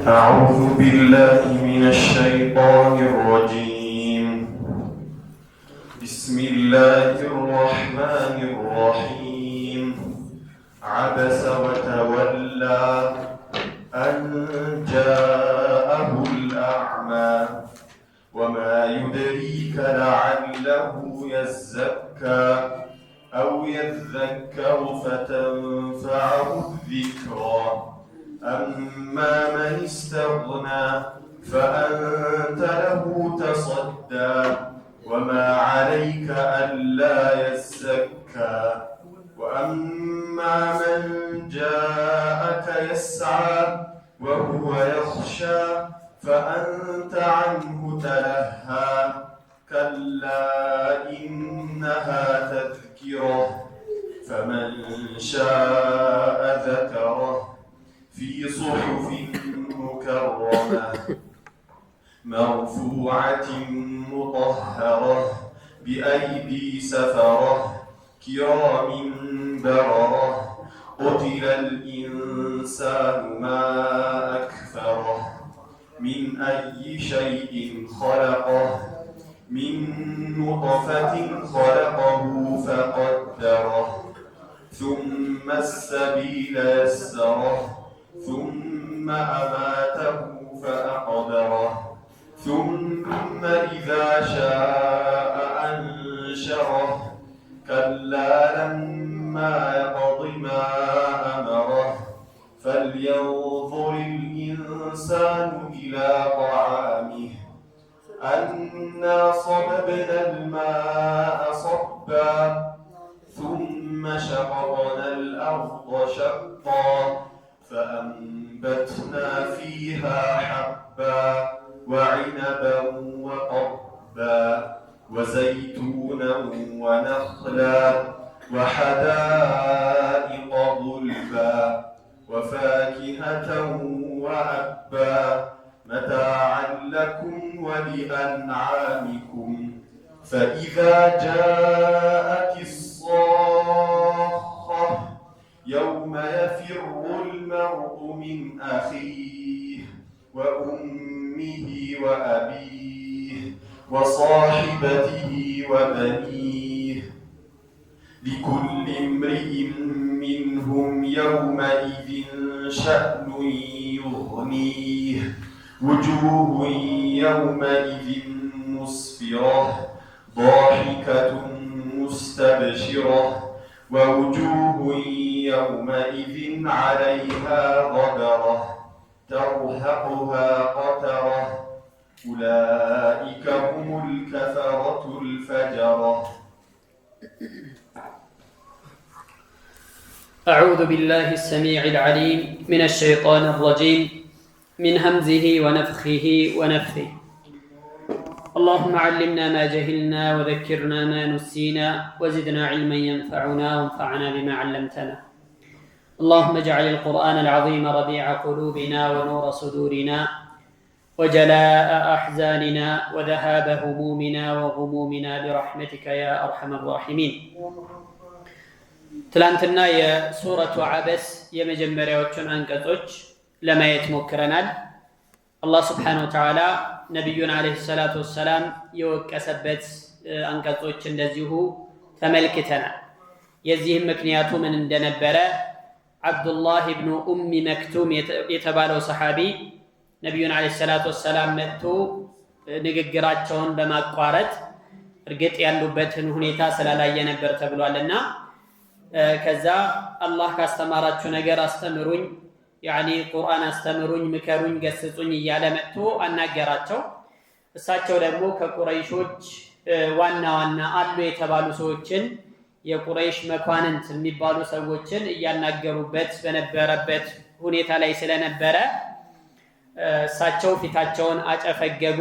أعوذ بالله من الشيطان الرجيم. بسم الله الرحمن الرحيم. عبس وتولى أن جاءه الأعمى وما يدريك لعله يزكى أو يذكر فتنفعه الذكرى أما من استغنى فأنت له تصدى وما عليك ألا يزكى وأما من جاءك يسعى وهو يخشى فأنت عنه تلهى كلا إنها تذكرة فمن شاء ذكره في صحف مكرمة مرفوعة مطهرة بأيدي سفرة كرام بررة قتل الإنسان ما أكفره من أي شيء خلقه من نطفة خلقه فقدره ثم السبيل يسره ثم أماته فأقبره ثم إذا شاء أنشره كلا لما يقض ما أمره فلينظر الإنسان إلى طعامه أنا صببنا الماء صبا ثم شققنا الأرض شقا فأنبتنا فيها حبا وعنبا وقضبا وزيتونا ونخلا وحدائق غلبا وفاكهة وأبا متاعا لكم ولأنعامكم فإذا جاءت الصاخة يوم يفر المرء من أخيه وأمه وأبيه وصاحبته وبنيه لكل امرئ منهم يومئذ شأن يغنيه وجوه يومئذ مسفرة ضاحكة مستبشرة ووجوه يومئذ عليها غبرة ترهقها قترة أولئك هم الكفرة الفجرة. أعوذ بالله السميع العليم من الشيطان الرجيم من همزه ونفخه ونفثه. اللهم علمنا ما جهلنا وذكرنا ما نسينا وزدنا علما ينفعنا وانفعنا بما علمتنا. اللهم اجعل القرآن العظيم ربيع قلوبنا ونور صدورنا وجلاء أحزاننا وذهاب همومنا وغمومنا برحمتك يا أرحم الراحمين. تلانتنا يا سورة عبس يمجمريوچن አንቀጾች ለማየት ሞክረናል። አላህ Subhanahu Wa Ta'ala ነብዩን አለይሂ ሰላቱ ወሰላም የወቀሰበት አንቀጾች እንደዚሁ ተመልክተናል። የዚህም ምክንያቱ ምን እንደነበረ አብዱላህ ኢብኑ ኡሚ መክቱም የተባለው ሰሃቢ ነብዩን አለይሂ ሰላቱ ወሰላም መጥቶ ንግግራቸውን በማቋረጥ እርግጥ ያሉበትን ሁኔታ ስላላየ ነበር ተብሏልና ከዛ አላህ ካስተማራችሁ ነገር አስተምሩኝ ያኒ ቁርአን አስተምሩኝ ምከሩኝ ገስጹኝ እያለ መጥቶ አናገራቸው። እሳቸው ደግሞ ከቁረይሾች ዋና አሉ የተባሉ ሰዎችን የቁረይሽ መኳንንት የሚባሉ ሰዎችን እያናገሩበት በነበረበት ሁኔታ ላይ ስለነበረ እሳቸው ፊታቸውን አጨፈገጉ፣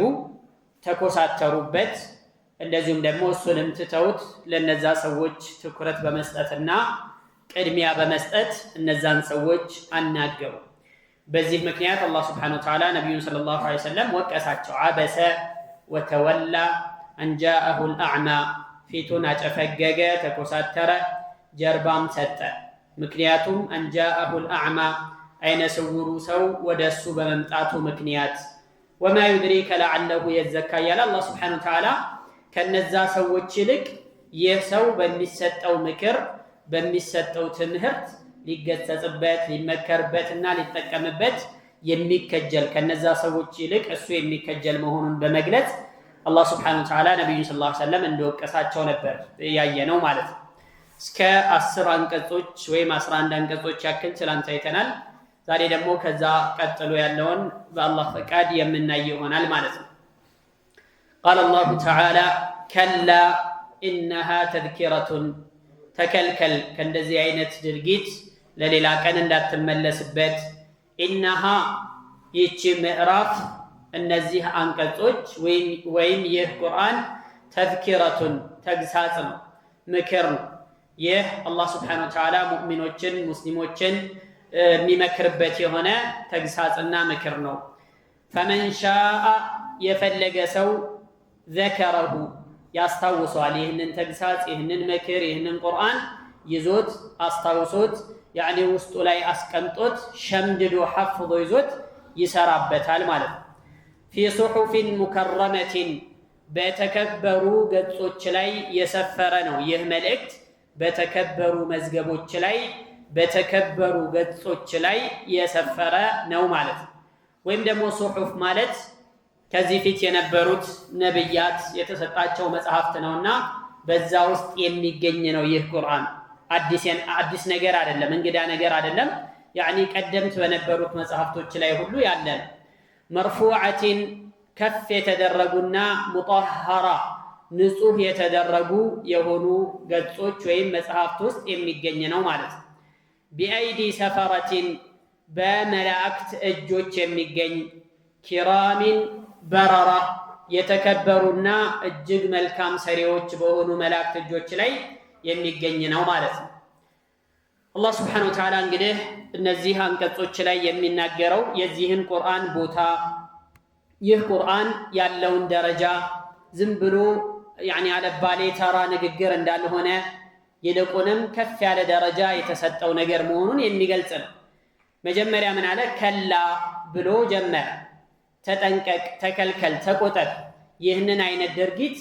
ተኮሳተሩበት። እንደዚሁም ደግሞ እሱንም ትተውት ለነዛ ሰዎች ትኩረት በመስጠትና ቅድሚያ በመስጠት እነዛን ሰዎች አናገሩ። በዚህ ምክንያት አላህ Subhanahu Wa Ta'ala ነብዩን ሰለላሁ ዐለይሂ ወሰለም ወቀሳቸው። አበሰ ወተወላ አንጃአሁ الأعمى ፊቱን አጨፈገገ፣ ተኮሳተረ፣ ጀርባም ሰጠ። ምክንያቱም አንጃአሁ الأعمى አይነ ስውሩ ሰው ወደሱ በመምጣቱ ምክንያት ወማ يدريك لعله يزكى ያለ አላህ Subhanahu Wa Ta'ala ከነዛ ሰዎች ይልቅ ይህ ሰው በሚሰጠው ምክር በሚሰጠው ትምህርት ሊገሰጽበት ሊመከርበትና ሊጠቀምበት የሚከጀል ከነዛ ሰዎች ይልቅ እሱ የሚከጀል መሆኑን በመግለጽ አላህ Subhanahu Wa Ta'ala ነብዩ ሰለላሁ ዐለይሂ ወሰለም እንደወቀሳቸው ነበር ያየነው ማለት ነው። እስከ 10 አንቀጾች ወይም 11 አንቀጾች ያክል ስላንተ አይተናል። ዛሬ ደግሞ ከዛ ቀጥሎ ያለውን በአላህ ፈቃድ የምናይ ይሆናል ማለት ነው። قال الله تعالى كلا إنها تذكرة ተከልከል ከእንደዚህ አይነት ድርጊት ለሌላ ቀን እንዳትመለስበት ኢነሃ ይህች ምዕራፍ እነዚህ አንቀጾች ወይም ይህ ቁርአን ተዝኪረቱን ተግሳጽ ነው ምክር ነው። ይህ አላህ Subhanahu Wa Ta'ala ሙእሚኖችን ሙስሊሞችን የሚመክርበት የሆነ ተግሳጽና ምክር ነው። ፈመን ሻአ የፈለገ ሰው ዘከረሁ ያስታውሰዋል ይህንን ተግሳጽ ይህንን ምክር ይህንን ቁርአን ይዞት አስታውሶት ያኒ ውስጡ ላይ አስቀምጦት ሸምድዶ ሐፍዞ ይዞት ይሰራበታል ማለት ነው። ፊ ሱሑፊን ሙከረመቲን በተከበሩ ገጾች ላይ የሰፈረ ነው። ይህ መልእክት በተከበሩ መዝገቦች ላይ በተከበሩ ገጾች ላይ የሰፈረ ነው ማለት ነው። ወይም ደግሞ ሱሑፍ ማለት ከዚህ ፊት የነበሩት ነብያት የተሰጣቸው መጽሐፍት ነውና በዛ ውስጥ የሚገኝ ነው። ይህ ቁርአን አዲስ ነገር አይደለም፣ እንግዳ ነገር አይደለም። ያኒ ቀደምት በነበሩት መጽሐፍቶች ላይ ሁሉ ያለ ነው። መርፉዓቲን ከፍ የተደረጉና ሙጠሃራ ንጹህ የተደረጉ የሆኑ ገጾች ወይም መጽሐፍት ውስጥ የሚገኝ ነው ማለት ነው። ቢአይዲ ሰፈረቲን በመላእክት እጆች የሚገኝ ኪራሚን በረራ የተከበሩና እጅግ መልካም ሰሪዎች በሆኑ መላእክት እጆች ላይ የሚገኝ ነው ማለት ነው። አላህ Subhanahu Wa Ta'ala እንግዲህ እነዚህ አንቀጾች ላይ የሚናገረው የዚህን ቁርአን ቦታ ይህ ቁርአን ያለውን ደረጃ ዝም ብሎ ያኒ አለባሌ ተራ ንግግር እንዳልሆነ ይልቁንም ከፍ ያለ ደረጃ የተሰጠው ነገር መሆኑን የሚገልጽ ነው። መጀመሪያ ምን አለ? ከላ ብሎ ጀመረ። ተጠንቀቅ፣ ተከልከል፣ ተቆጠብ፣ ይህንን አይነት ድርጊት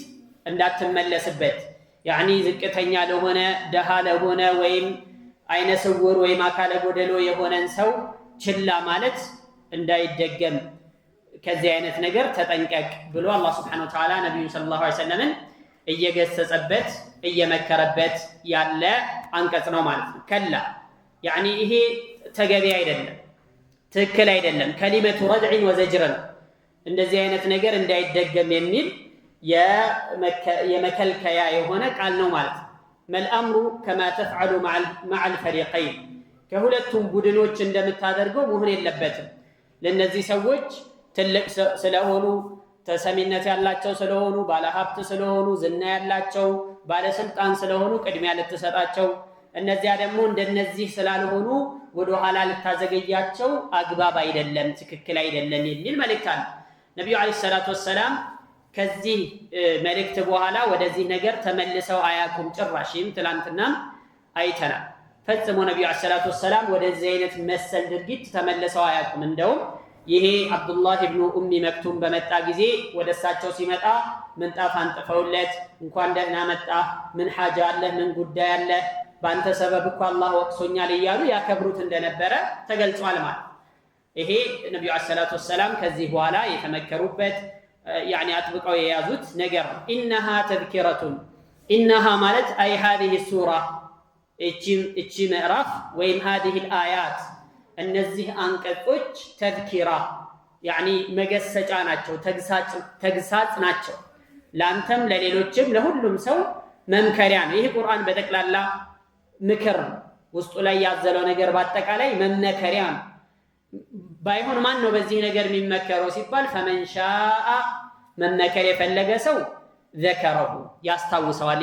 እንዳትመለስበት። ያኒ ዝቅተኛ ለሆነ ደሃ ለሆነ ወይም አይነ ስውር ወይም አካለ ጎደሎ የሆነን ሰው ችላ ማለት እንዳይደገም ከዚህ አይነት ነገር ተጠንቀቅ ብሎ አላህ Subhanahu Wa Ta'ala ነብዩ ሰለላሁ ዐለይሂ ወሰለምን እየገሰጸበት እየመከረበት ያለ አንቀጽ ነው ማለት ነው። ከላ ያኒ ይሄ ተገቢ አይደለም፣ ትክክል አይደለም። ከሊመቱ ረድዕን ወዘጅርን እንደዚህ አይነት ነገር እንዳይደገም የሚል የመከልከያ የሆነ ቃል ነው ማለት ነው። መልአምሩ ከማ ተፍዐሉ መዐል ፈሪቀይን ከሁለቱም ቡድኖች እንደምታደርገው መሆን የለበትም። ለነዚህ ሰዎች ትልቅ ስለሆኑ ተሰሚነት ያላቸው ስለሆኑ ባለሀብት ስለሆኑ ዝና ያላቸው ባለስልጣን ስለሆኑ ቅድሚያ ልትሰጣቸው፣ እነዚያ ደግሞ እንደነዚህ ስላልሆኑ ወደ ኋላ ልታዘገያቸው አግባብ አይደለም፣ ትክክል አይደለም የሚል መልእክት አለ። ነብዩ አለይሂ ሰላቱ ወሰላም ከዚህ መልእክት በኋላ ወደዚህ ነገር ተመልሰው አያውቁም። ጭራሽም ትላንትናም አይተናል። ፈጽሞ ነብዩ አለይሂ ሰላቱ ወሰላም ወደዚህ አይነት መሰል ድርጊት ተመልሰው አያውቁም። እንደውም ይሄ አብዱላህ ኢብኑ ኡሚ መክቱም በመጣ ጊዜ ወደ እሳቸው ሲመጣ ምንጣፍ አንጥፈውለት እንኳን ደህና መጣ፣ ምን ሐጃ አለ፣ ምን ጉዳይ አለ፣ በአንተ ሰበብ እኮ አላህ ወቅሶኛል እያሉ ያከብሩት እንደነበረ ተገልጿል ማለት። ይሄ ነብዩ አለይሂ ሰላቱ ወሰላም ከዚህ በኋላ የተመከሩበት ያኒ አጥብቀው የያዙት ነገር ነው። ኢነሃ ተዝኪረቱን ኢነሃ ማለት አይ هذه ሱራ እቺ ምዕራፍ ወይም هذه الآيات እነዚህ አንቀጾች ተዝኪራ ያኒ መገሰጫ ናቸው፣ ተግሳጽ ናቸው። ላንተም ለሌሎችም ለሁሉም ሰው መምከሪያ ነው። ይሄ ቁርአን በጠቅላላ ምክር ውስጡ ላይ ያዘለው ነገር በአጠቃላይ መመከሪያ ነው። ባይሆን ማን ነው በዚህ ነገር የሚመከረው ሲባል ፈመን ሻአ መመከር የፈለገ ሰው ዘከረሁ ያስታውሰዋል።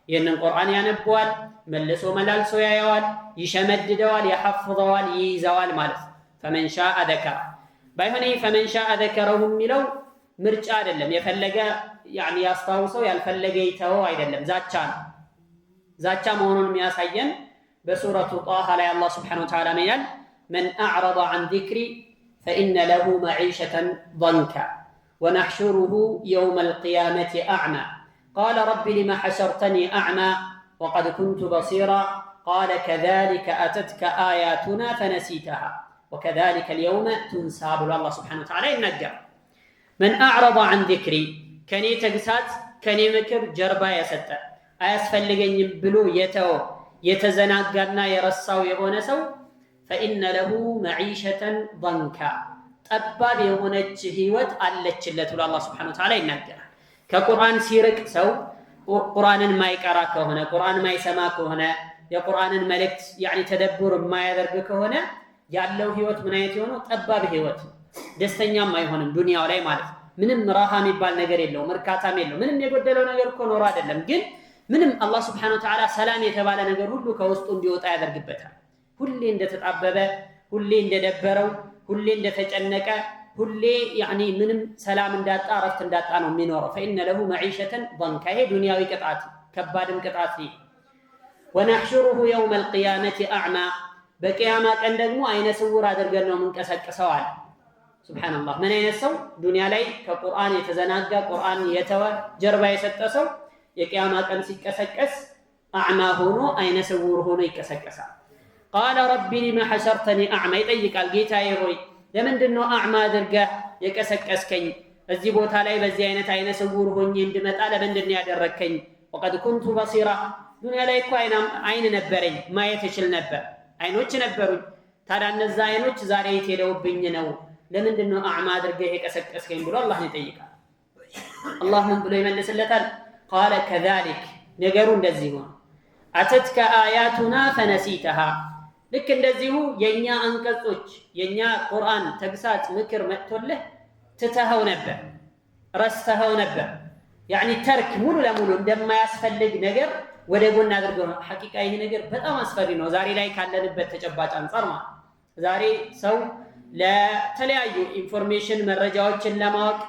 ይህንን ቁርአን ያነበዋል፣ መልሶ መላልሶ ያየዋል፣ ይሸመድደዋል፣ ያሐፍዘዋል፣ ይይዘዋል ማለት ነው። ፈመን ሻአ ዘከረ ባይሆን ይሄ ፈመን ሻአ ዘከረሁ የሚለው ምርጫ አይደለም። የፈለገ ያኒ ያስታውሰው ያልፈለገ ይተወው አይደለም፣ ዛቻ ነው። ዛቻ መሆኑን የሚያሳየን በሱረቱ ጣሃ ላይ አላህ Subhanahu Wa Ta'ala ይላል من أعرض عن ذكري فإن له معيشة ضنكا ونحشره يوم القيامة أعمى قال رب لم حشرتني أعمى وقد كنت بصيرا قال كذلك أتتك آياتنا فنسيتها وكذلك اليوم تنسى بل الله سبحانه وتعالى ينجر من أعرض عن ذكري كني تقسات كني مكر جربا يسد أيسفلقن بلو يتزناقنا يرساو يغونسو فإن له معيشة ضنكا ጠባብ የሆነች ህይወት አለችለት ብሎ አላህ Subhanahu Wa Ta'ala ይናገራል። ከቁርአን ሲርቅ ሰው ቁርአንን ማይቀራ ከሆነ ቁርአን ማይሰማ ከሆነ የቁርአንን መልእክት ተደብር የማያደርግ ከሆነ ያለው ህይወት ምን አይነት የሆነው ጠባብ ህይወት ደስተኛም አይሆንም ዱንያው ላይ ማለት ነው። ምንም ራሃ የሚባል ነገር የለውም፣ እርካታም የለውም። ምንም የጎደለው ነገር እኮ ኖሮ አይደለም፣ ግን ምንም አላህ Subhanahu Wa Ta'ala ሰላም የተባለ ነገር ሁሉ ከውስጡ እንዲወጣ ያደርግበታል። ሁሌ እንደተጣበበ፣ ሁሌ እንደደበረው፣ ሁሌ እንደተጨነቀ፣ ሁሌ ምንም ሰላም እንዳጣ ረፍት እንዳጣ ነው የሚኖረው። فإن له معيشة ضنكا ይሄ ዱንያዊ ቅጣት ከባድም ቅጣት ነው። ونحشره يوم القيامة أعمى በቂያማ ቀን ደግሞ አይነ ስውር አድርገን ነው የምንቀሰቅሰው አለ። ሱብሃንአላህ ምን አይነት ሰው ዱንያ ላይ ከቁርአን የተዘናጋ ቁርአን የተወ ጀርባ የሰጠ ሰው የቂያማ ቀን ሲቀሰቀስ አዕማ ሆኖ አይነ ስውር ሆኖ ይቀሰቀሳል። قال ربي لما حشرتني أعمى ይጠይቃል ጌታዬ ሆይ ለምንድነው አዕማ አድርገህ የቀሰቀስከኝ? እዚህ ቦታ ላይ በዚህ አይነት አይነ ስውር ሆኜ እንድመጣ ለምንድነው ያደረከኝ? وقد كنت بصيرا ዱንያ ላይ እኮ አይን ነበረኝ፣ ማየት እችል ነበር፣ አይኖች ነበሩኝ። ታዲያ እነዛ አይኖች ዛሬ የት ሄደውብኝ ነው? ለምንድነው አዕማ አድርገህ የቀሰቀስከኝ ብሎ አላህን ይጠይቃል። አላህ ምን ብሎ ይመልስለታል? قال كذلك ነገሩ እንደዚህ ነው። أتتك آياتنا فنسيتها ልክ እንደዚሁ የኛ አንቀጾች የኛ ቁርአን ተግሳጽ ምክር መጥቶልህ ትተኸው ነበር፣ ረስተኸው ነበር። ተርክ ሙሉ ለሙሉ እንደማያስፈልግ ነገር ወደ ጎን አድርገው ነው። ሐቂቃ ይሄ ነገር በጣም አስፈሪ ነው ዛሬ ላይ ካለንበት ተጨባጭ አንፃር ማለት። ዛሬ ሰው ለተለያዩ ኢንፎርሜሽን መረጃዎችን ለማወቅ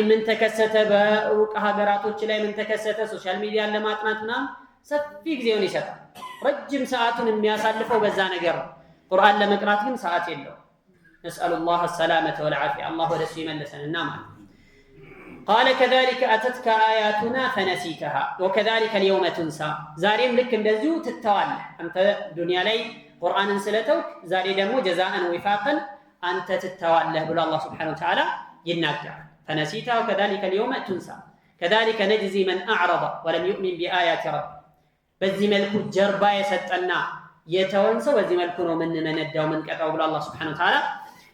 ምን ተከሰተ በሩቅ ሀገራቶች ላይ ምን ተከሰተ ሶሻል ሚዲያን ለማጥናትና ሰፊ ጊዜውን ይሰጣል። ረጅም ሰዓቱን የሚያሳልፈው በዛ ነገር ነው። ቁርአን ለመቅራት ግን ሰዓት የለውም። ነስአሉላህ السلامة والعافية አላህ ወደሱ ይመልሰንና ማለት قال كذلك أتتك آياتنا فنسيتها وكذلك اليوم تنسى ዛሬም ልክ እንደዚሁ ትተዋለህ አንተ ዱንያ ላይ ቁርአንን ስለተውክ ዛሬ ደግሞ جزاء وفاقا አንተ ትተዋለህ ብሎ አላህ Subhanahu Wa Ta'ala ይናገራል። فنسيتها وكذلك اليوم تنسى كذلك نجزي من أعرض ولم يؤمن بآيات ربه በዚህ መልኩ ጀርባ የሰጠና የተወን ሰው በዚህ መልኩ ነው የምንመነዳው የምንቀጣው ብሎ አላህ Subhanahu Wa Ta'ala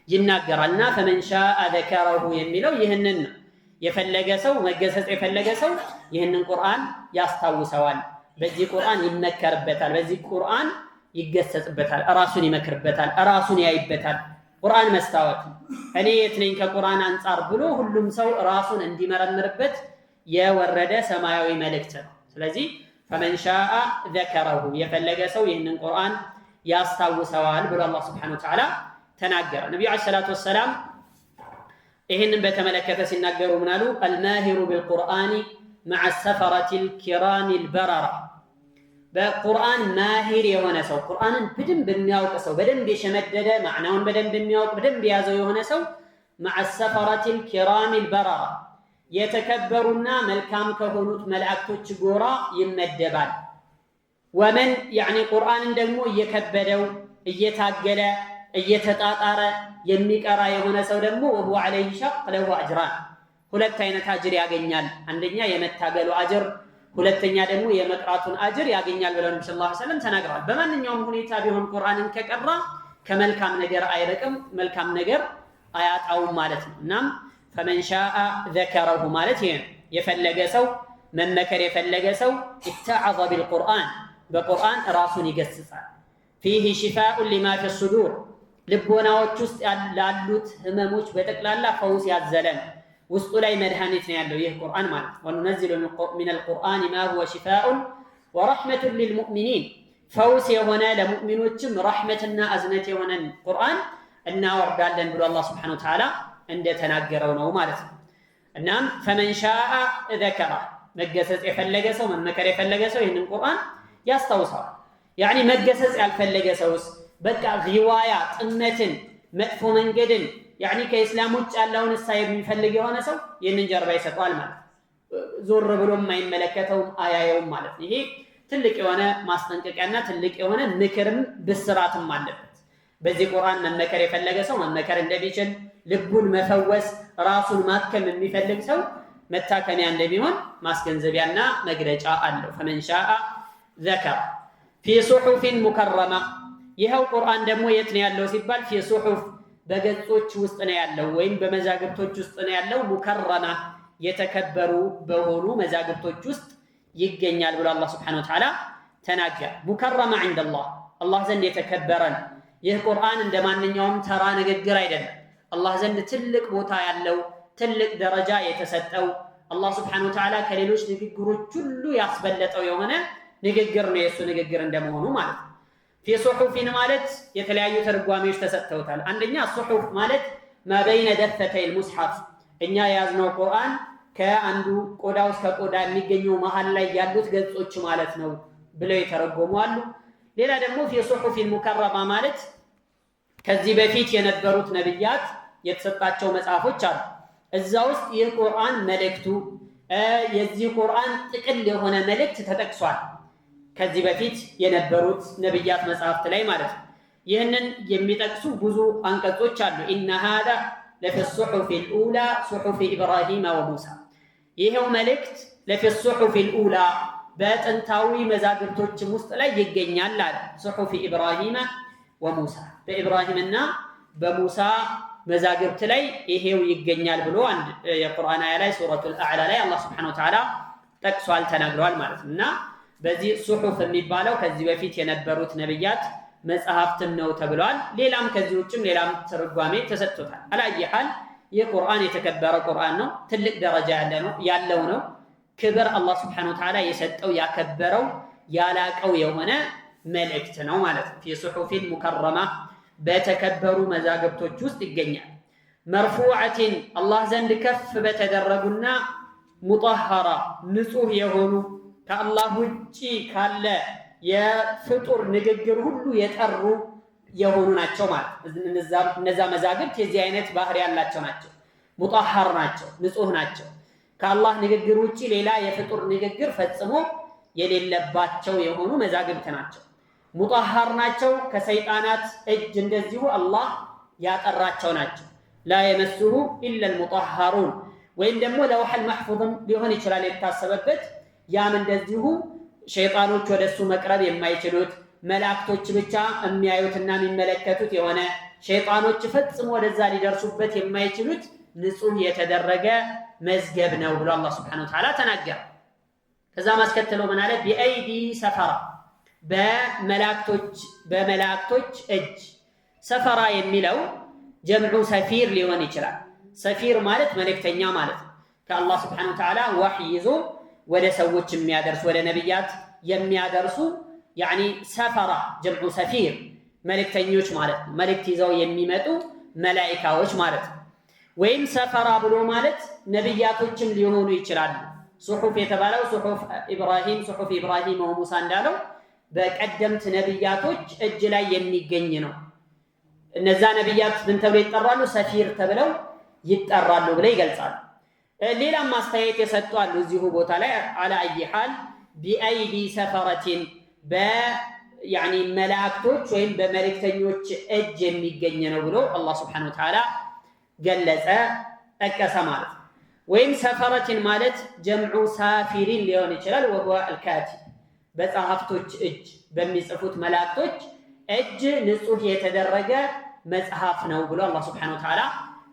ይናገራልና فمن شاء ذكره የሚለው ይህንን ነው። የፈለገ ሰው መገሰጽ የፈለገ ሰው ይህንን ቁርአን ያስታውሰዋል፣ በዚህ ቁርአን ይመከርበታል፣ በዚህ ቁርአን ይገሰጽበታል፣ ራሱን ይመክርበታል፣ ራሱን ያይበታል። ቁርአን መስታወት እኔ የት ነኝ ከቁርአን አንፃር ብሎ ሁሉም ሰው ራሱን እንዲመረምርበት የወረደ ሰማያዊ መልእክት ነው። ስለዚህ فمن شاء ذكره የፈለገ ሰው ይህንን ቁርአን ያስታውሰዋል ብሎ አላህ Subhanahu Wa Ta'ala ተናገረ። ነብዩ አለይሂ ሰላቱ ወሰላም ይህንን በተመለከተ ሲናገሩ ምን አሉ? الماهر بالقرآن مع السفرة الكرام البررة በቁርአን ማሂር የሆነ ሰው ቁርአንን በደንብ የሚያውቅ ሰው በደንብ የሸመደደ ማዕናውን በደንብ የሚያውቅ በደንብ የያዘው የሆነ ሰው مع السفرة الكرام البررة የተከበሩና መልካም ከሆኑት መላእክቶች ጎራ ይመደባል። ወመን ቁርአንን ደግሞ እየከበደው እየታገለ እየተጣጣረ የሚቀራ የሆነ ሰው ደግሞ وهو عليه شق له اجران ሁለት አይነት አጅር ያገኛል። አንደኛ የመታገሉ አጅር፣ ሁለተኛ ደግሞ የመቅራቱን አጅር ያገኛል ብለው ነብዩ ሰለላሁ ዐለይሂ ወሰለም ተናግረዋል። በማንኛውም ሁኔታ ቢሆን ቁርአንን ከቀራ ከመልካም ነገር አይርቅም፣ መልካም ነገር አያጣውም ማለት ነው። እናም فمن شاء ذكره ማለት ይሄ የፈለገ ሰው መመከር የፈለገ ሰው اتعظ بالقرآن በቁርአን ራሱን ይገስጻል። فيه شفاء لما في الصدور ልቦናዎች ውስጥ ያሉት ህመሞች በጠቅላላ ፈውስ ያዘለን ውስጡ ላይ መድኃኒት ነው ያለው ይህ ቁርአን ማለት ነው። وننزل من القرآن ما هو شفاء ورحمة للمؤمنين ፈውስ የሆነ ለሙእሚኖችም ረህመትና አዝነት የሆነን ቁርአን እናወርዳለን ብሎ አላህ Subhanahu Wa Ta'ala እንደተናገረው ነው ማለት ነው። እናም فمن شاء ذكره መገሰጽ የፈለገ ሰው መመከር የፈለገ ሰው ይህንን ቁርአን ያስታውሰዋል። መገሰጽ ያልፈለገ ሰውስ በቃ ሪዋያ ጥመትን መጥፎ መንገድን ያኒ ከእስላም ውጭ ያለውን እሳይ የሚፈልግ የሆነ ሰው ይህንን ጀርባ ይሰጣል ማለት ዞር ብሎ የማይመለከተው አያየውም ማለት ይሄ ትልቅ የሆነ ማስጠንቀቂያና ትልቅ የሆነ ምክርም ብስራትም አለበት። በዚህ ቁርአን መመከር የፈለገ ሰው መመከር እንደሚችል ልቡን መፈወስ ራሱን ማከም የሚፈልግ ሰው መታከሚያ እንደሚሆን ማስገንዘቢያና መግለጫ አለው። فمن شاء ذكر في صحف مكرمة ይሄው ቁርአን ደግሞ የት ነው ያለው ሲባል في صحف በገጾች ውስጥ ነው ያለው ወይም በመዛግብቶች ውስጥ ነው ያለው ሙከረማ የተከበሩ በሆኑ መዛግብቶች ውስጥ ይገኛል ብሎ አላህ Subhanahu Wa Ta'ala ተናገረ። ሙከረማ عند الله አላህ ዘንድ የተከበረ ነው። ይህ ቁርአን እንደማንኛውም ተራ ንግግር አይደለም። አላህ ዘንድ ትልቅ ቦታ ያለው ትልቅ ደረጃ የተሰጠው አላህ Subhanahu Wa Ta'ala ከሌሎች ንግግሮች ሁሉ ያስበለጠው የሆነ ንግግር ነው የሱ ንግግር እንደመሆኑ ማለት ነው። في صحف ማለት የተለያዩ ተርጓሚዎች ተሰጥተውታል። አንደኛ صحف ማለት ما بين دفتي المصحف እኛ ያዝነው ቁርአን ከአንዱ ቆዳው እስከ ቆዳ የሚገኘው መሃል ላይ ያሉት ገጾች ማለት ነው ብለው የተረጎሙ አሉ። ሌላ ደግሞ في صحف مكرمة ማለት ከዚህ በፊት የነበሩት ነብያት የተሰጣቸው መጽሐፎች አሉ። እዛ ውስጥ ይህ ቁርአን መልእክቱ የዚህ ቁርአን ጥቅል የሆነ መልእክት ተጠቅሷል። ከዚህ በፊት የነበሩት ነብያት መጽሐፍት ላይ ማለት ነው። ይህንን የሚጠቅሱ ብዙ አንቀጾች አሉ። ኢነ ሃዛ ለፊ الصحف الأولى صحف إبراهيم وموسى ይሄው መልእክት ለፊ الصحف الأولى በጥንታዊ መዛግብቶች ውስጥ ላይ ይገኛል አለ። صحف إبراهيم وموسى በኢብራሂምና በሙሳ መዛግብት ላይ ይሄው ይገኛል ብሎ አንድ የቁርአን አያ ላይ ሱረቱል አዕላ ላይ አላህ Subhanahu Wa Ta'ala ጠቅሷል ተናግሯል ማለት ነውና በዚህ ሱሑፍ የሚባለው ከዚህ በፊት የነበሩት ነብያት መጽሐፍትም ነው ተብሏል። ሌላም ከዚህ ውጭም ሌላም ትርጓሜ ተሰጥቶታል። አላየሃል የቁርአን የተከበረ ቁርአን ነው። ትልቅ ደረጃ ያለው ነው። ክብር አላህ Subhanahu Wa Ta'ala የሰጠው ያከበረው ያላቀው የሆነ መልእክት ነው ማለት ነው። في صحف مكرمة በተከበሩ መዛግብቶች ውስጥ ይገኛል። መርፉዓቲን አላህ ዘንድ ከፍ በተደረጉና ሙጠሃራ ንጹህ የሆኑ ከአላህ ውጪ ካለ የፍጡር ንግግር ሁሉ የጠሩ የሆኑ ናቸው ማለት እነዛ መዛግብት የዚህ አይነት ባህሪ ያላቸው ናቸው። ሙጠሃር ናቸው፣ ንጹህ ናቸው። ከአላህ ንግግር ውጪ ሌላ የፍጡር ንግግር ፈጽሞ የሌለባቸው የሆኑ መዛግብት ናቸው። ሙጠሃር ናቸው። ከሰይጣናት እጅ እንደዚሁ አላህ ያጠራቸው ናቸው። ላ የመስሁ ኢላ አልሙጠሃሩን ወይም ደግሞ ለውሐል መሕፉዝም ሊሆን ይችላል የታሰበበት ያም እንደዚሁ ሸይጣኖች ወደሱ መቅረብ የማይችሉት መላእክቶች ብቻ የሚያዩትና የሚመለከቱት የሆነ ሸይጣኖች ፈጽሞ ወደዛ ሊደርሱበት የማይችሉት ንጹህ የተደረገ መዝገብ ነው ብሎ አላህ Subhanahu Wa Ta'ala ተናገረ። ከዛ ማስከተለው ምን አለ? ቢአይዲ ሰፈራ በመላእክቶች እጅ። ሰፈራ የሚለው ጀምዑ ሰፊር ሊሆን ይችላል። ሰፊር ማለት መልእክተኛ ማለት ነው። ከአላህ Subhanahu Wa Ta'ala ወህይ ይዞ ወደ ሰዎች የሚያደርሱ ወደ ነብያት የሚያደርሱ ያኒ ሰፈራ ጀምዑ ሰፊር መልእክተኞች ማለት ነው። መልእክት ይዘው የሚመጡ መላእክቶች ማለት ነው። ወይም ሰፈራ ብሎ ማለት ነብያቶችም ሊሆኑ ይችላሉ። ሱሑፍ የተባለው ሱሑፍ ኢብራሂም ወሙሳ እንዳለው በቀደምት ነብያቶች እጅ ላይ የሚገኝ ነው። እነዛ ነብያት ምን ተብለው ይጠራሉ? ሰፊር ተብለው ይጠራሉ ብለው ይገልጻሉ። ሌላም ማስተያየት የሰጡ አሉ እዚሁ ቦታ ላይ አላ አይሃል ቢአይዲ ሰፈረቲን በያኒ መላእክቶች ወይም በመልእክተኞች እጅ የሚገኝ ነው ብሎ አላህ Subhanahu Wa Ta'ala ገለጸ ጠቀሰ ማለት ነው። ወይም ሰፈረቲን ማለት ጀምዑ ሳፊሪን ሊሆን ይችላል። ወሁወ አልካቲብ በጸሐፍቶች እጅ በሚጽፉት መላእክቶች እጅ ንጹህ የተደረገ መጽሐፍ ነው ብሎ አላህ Subhanahu Wa Ta'ala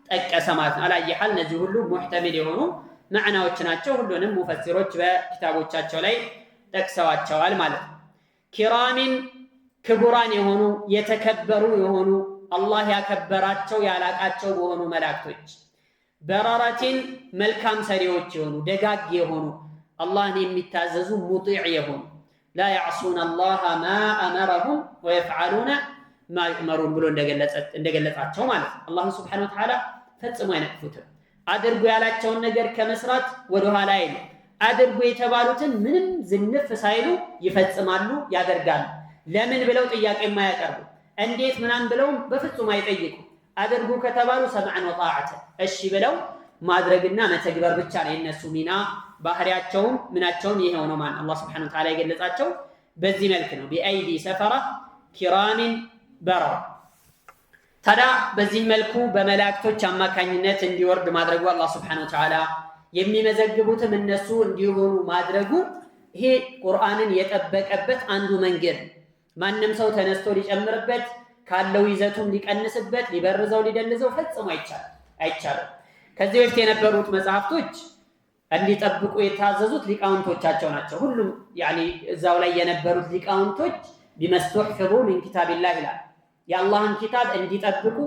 ጠቀሰ ማለት ነው። አላየሃል እነዚህ ሁሉ ሙህተሚል የሆኑ ማዕናዎች ናቸው። ሁሉንም ሙፈሲሮች በኪታቦቻቸው ላይ ጠቅሰዋቸዋል ማለት ነው። ኪራሚን ክቡራን የሆኑ የተከበሩ የሆኑ አላህ ያከበራቸው ያላቃቸው በሆኑ መላእክቶች። በረረቲን መልካም ሰሪዎች የሆኑ ደጋግ የሆኑ አላህን የሚታዘዙ ሙጢዕ የሆኑ ላ ያዕሱነ አላህ ማ አመረሁም ወየፍዓሉነ ማ ዩእመሩን ብሎ እንደገለጻቸው ማለት ነው። አላህን Subhanahu Wa Ta'ala ፈጽሞ አይነቅፉትም። አድርጉ ያላቸውን ነገር ከመስራት ወደኋላ አይሉ። አድርጉ የተባሉትን ምንም ዝንፍ ሳይሉ ይፈጽማሉ፣ ያደርጋሉ። ለምን ብለው ጥያቄ የማያቀርቡ እንዴት ምናምን ብለው በፍጹም አይጠይቁ። አድርጉ ከተባሉ ሰምዐን ወጣዓተን እሺ ብለው ማድረግና መተግበር ብቻ ነው የነሱ ሚና። ባህሪያቸውም ምናቸውም ይሄው ነው ማለት አላህ Subhanahu Wa Ta'ala የገለጻቸው በዚህ መልክ ነው። ቢአይዲ ሰፈራ ኪራሚን በረራ። ታዲያ በዚህ መልኩ በመላእክቶች አማካኝነት እንዲወርድ ማድረጉ አላህ Subhanahu Wa Ta'ala የሚመዘግቡትም እነሱ እንዲሆኑ ማድረጉ ይሄ ቁርአንን የጠበቀበት አንዱ መንገድ። ማንም ሰው ተነስቶ ሊጨምርበት ካለው ይዘቱም ሊቀንስበት ሊበርዘው ሊደልዘው ፈጽሞ አይቻልም። ከዚህ በፊት የነበሩት መጽሐፍቶች እንዲጠብቁ የታዘዙት ሊቃውንቶቻቸው ናቸው። ሁሉም እዛው ላይ የነበሩት ሊቃውንቶች ቢመስቱሕፊዙ ሚን ኪታቢላህ ይላል። የአላህን ኪታብ እንዲጠብቁ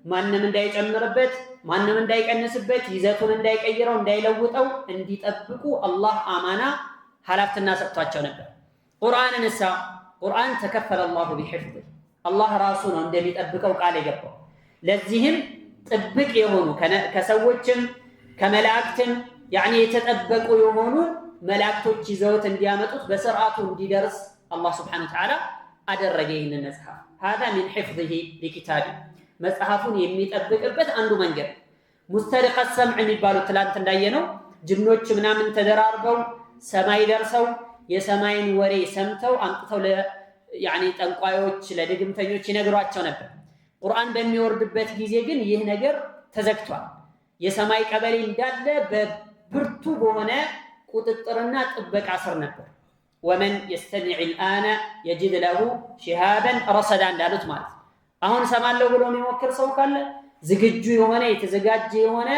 ማንም እንዳይጨምርበት ማንም እንዳይቀንስበት ይዘቱን እንዳይቀይረው እንዳይለውጠው እንዲጠብቁ አላህ አማና ኃላፊነትና ሰጥቷቸው ነበር። ቁርአን ተከፈለ አላሁ ቢሒፍዝ አላህ ራሱ ነው እንደሚጠብቀው ቃል የገባው። ለዚህም ጥብቅ የሆኑ ከሰዎችም ከመላእክትም የተጠበቁ የሆኑ መላእክቶች ይዘውት እንዲያመጡት በስርዓቱ እንዲደርስ አላህ Subhanahu Wa Ta'ala አደረገ። ይህንን መጽሐፍ هذا من حفظه لكتابه መጽሐፉን የሚጠብቅበት አንዱ መንገድ። ሙስተሪቀ ሰምዕ የሚባሉት ትላንት እንዳየነው ጅኖች ምናምን ተደራርበው ሰማይ ደርሰው የሰማይን ወሬ ሰምተው አምጥተው ጠንቋዮች ለድግምተኞች ይነግሯቸው ነበር። ቁርአን በሚወርድበት ጊዜ ግን ይህ ነገር ተዘግቷል። የሰማይ ቀበሌ እንዳለ በብርቱ በሆነ ቁጥጥርና ጥበቃ ስር ነበር። ወመን የስተሚዕ الآن يجد له شهابا رصدا እንዳሉት ማለት አሁን ሰማለሁ ብሎ የሚሞክር ሰው ካለ ዝግጁ የሆነ የተዘጋጀ የሆነ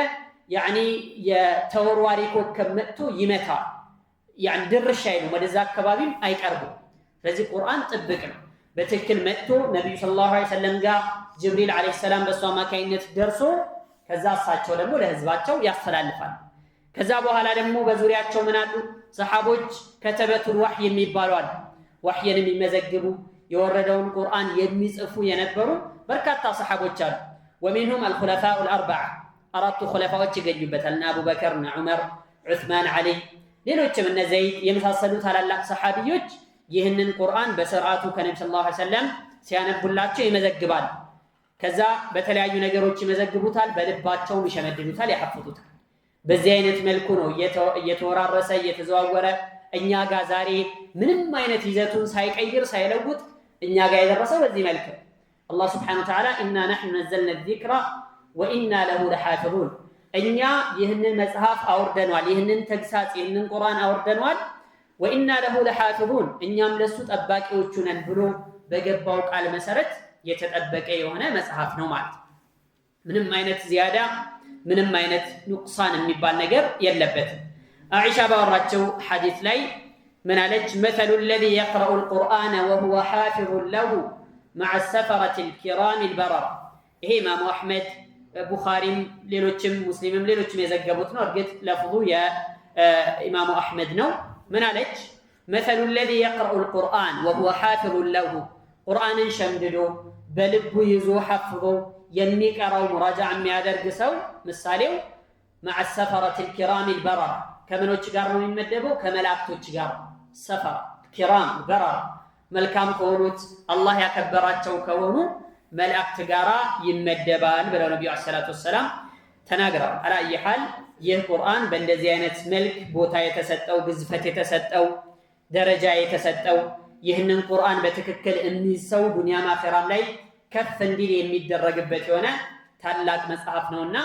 የተወርዋሪ ኮከብ መጥቶ ይመታል። ድርሽ አይሉም፣ ወደዛ አካባቢም አይቀርቡም። ስለዚህ ቁርአን ጥብቅ ነው። በትክክል መጥቶ ነብዩ ሰለላሁ ዐለይሂ ወሰለም ጋር ጅብሪል ዐለይሂ ሰላም በሱ አማካኝነት ደርሶ ከዛ እሳቸው ደግሞ ለህዝባቸው ያስተላልፋል። ከዛ በኋላ ደግሞ በዙሪያቸው ምን አሉ? ሰሃቦች ከተበቱል ወህይ የሚባሉ አሉ። ወህይን የሚመዘግቡ የወረደውን ቁርአን የሚጽፉ የነበሩ በርካታ ሰሃቦች አሉ። ወሚንሁም አልኹለፋኡል አርበዓ አራቱ ኹለፋዎች ይገኙበታል። አቡበከር፣ ዑመር፣ ዑስማን፣ ዓሊ ሌሎችም እነ ዘይድ የመሳሰሉ ታላላቅ ሰሃቢዎች ይህንን ቁርአን በስርዓቱ ከነብዩ ሰለላሁ ዐለይሂ ወሰለም ሲያነቡላቸው ይመዘግባል። ከዛ በተለያዩ ነገሮች ይመዘግቡታል፣ በልባቸውም ይሸመድዱታል፣ ያሐፍዙታል። በዚህ አይነት መልኩ ነው እየተወራረሰ እየተዘዋወረ እኛ ጋር ዛሬ ምንም አይነት ይዘቱን ሳይቀይር ሳይለውጥ እኛ ጋር የደረሰው በዚህ መልክ ነው። አላህ Subhanahu Wa Ta'ala ኢና ነሕኑ ነዘልና الذክራ ወኢና ለሁ ለሓፊዙን እኛ ይህንን መጽሐፍ አውርደናል፣ ይህንን ተግሳጽ ይህንን ቁርአን አውርደናል። ወኢና ለሁ ለሓፊዙን እኛም ለሱ ጠባቂዎቹ ነን ብሎ በገባው ቃል መሰረት የተጠበቀ የሆነ መጽሐፍ ነው ማለት ነው። ምንም አይነት ዚያዳ ምንም አይነት ኑቅሳን የሚባል ነገር የለበትም። አኢሻ ባወራቸው ሐዲስ ላይ ምን አለች? መሰሉ الذي يقرأ القرآن وهو حافظ له مع السفرة الكرام البررة። ይሄ ኢማሙ አሕመድ ቡኻሪም ሌሎችም ሙስሊምም ሌሎችም የዘገቡት ነው። እርግጥ ለፍዙ የኢማሙ አሕመድ ነው። ምን አለች? መሰሉ الذي يقرأ القرآن وهو حافظ له ቁርአንን ሸምድዶ በልቡ ይዞ ሐፍዞ የሚቀራው ሙራጃ የሚያደርግ ሰው ምሳሌው مع السفرة الكرام البررة ከምኖች ጋር ነው የሚመደበው? ከመላእክቶች ጋር። ሰፈራ ኪራም በረራ መልካም ከሆኑት አላህ ያከበራቸው ከሆኑ መላእክት ጋራ ይመደባል ብለው ነብዩ ሰለላሁ ዐለይሂ ወሰለም ተናግረዋል። አላየ ሐል ይህ ቁርአን በእንደዚህ አይነት መልክ ቦታ የተሰጠው ግዝፈት የተሰጠው ደረጃ የተሰጠው ይህንን ቁርአን በትክክል የሚይዘው ዱንያም አኺራም ላይ ከፍ እንዲል የሚደረግበት የሆነ ታላቅ መጽሐፍ ነውና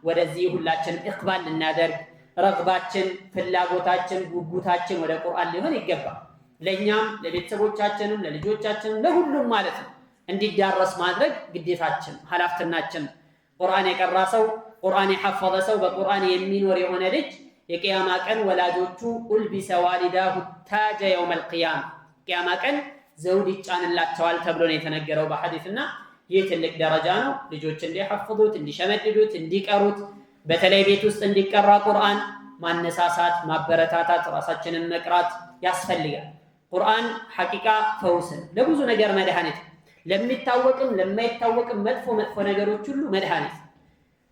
ወደዚህ ሁላችንም ኢቅባል ልናደርግ ረግባችን፣ ፍላጎታችን፣ ጉጉታችን ወደ ቁርአን ሊሆን ይገባል። ለኛም ለቤተሰቦቻችንም ለልጆቻችንም ለሁሉም ማለት ነው እንዲዳረስ ማድረግ ግዴታችን ኃላፊነታችን። ቁርአን የቀራ ሰው ቁርአን የሐፈዘ ሰው በቁርአን የሚኖር የሆነ ልጅ የቂያማ ቀን ወላጆቹ ኡልቢሰ ዋሊዳሁ ታጀ የውመል ቂያማ ቂያማ ቀን ዘውድ ይጫንላቸዋል ተብሎ ነው የተነገረው በሐዲስና ይህ ትልቅ ደረጃ ነው። ልጆች እንዲሐፍዙት እንዲሸመድዱት እንዲቀሩት በተለይ ቤት ውስጥ እንዲቀራ ቁርአን ማነሳሳት ማበረታታት ራሳችንን መቅራት ያስፈልጋል። ቁርአን ሐቂቃ ፈውስ ለብዙ ነገር መድኃኒት፣ ለሚታወቅም ለማይታወቅም መጥፎ ነገሮች ሁሉ መድኃኒት።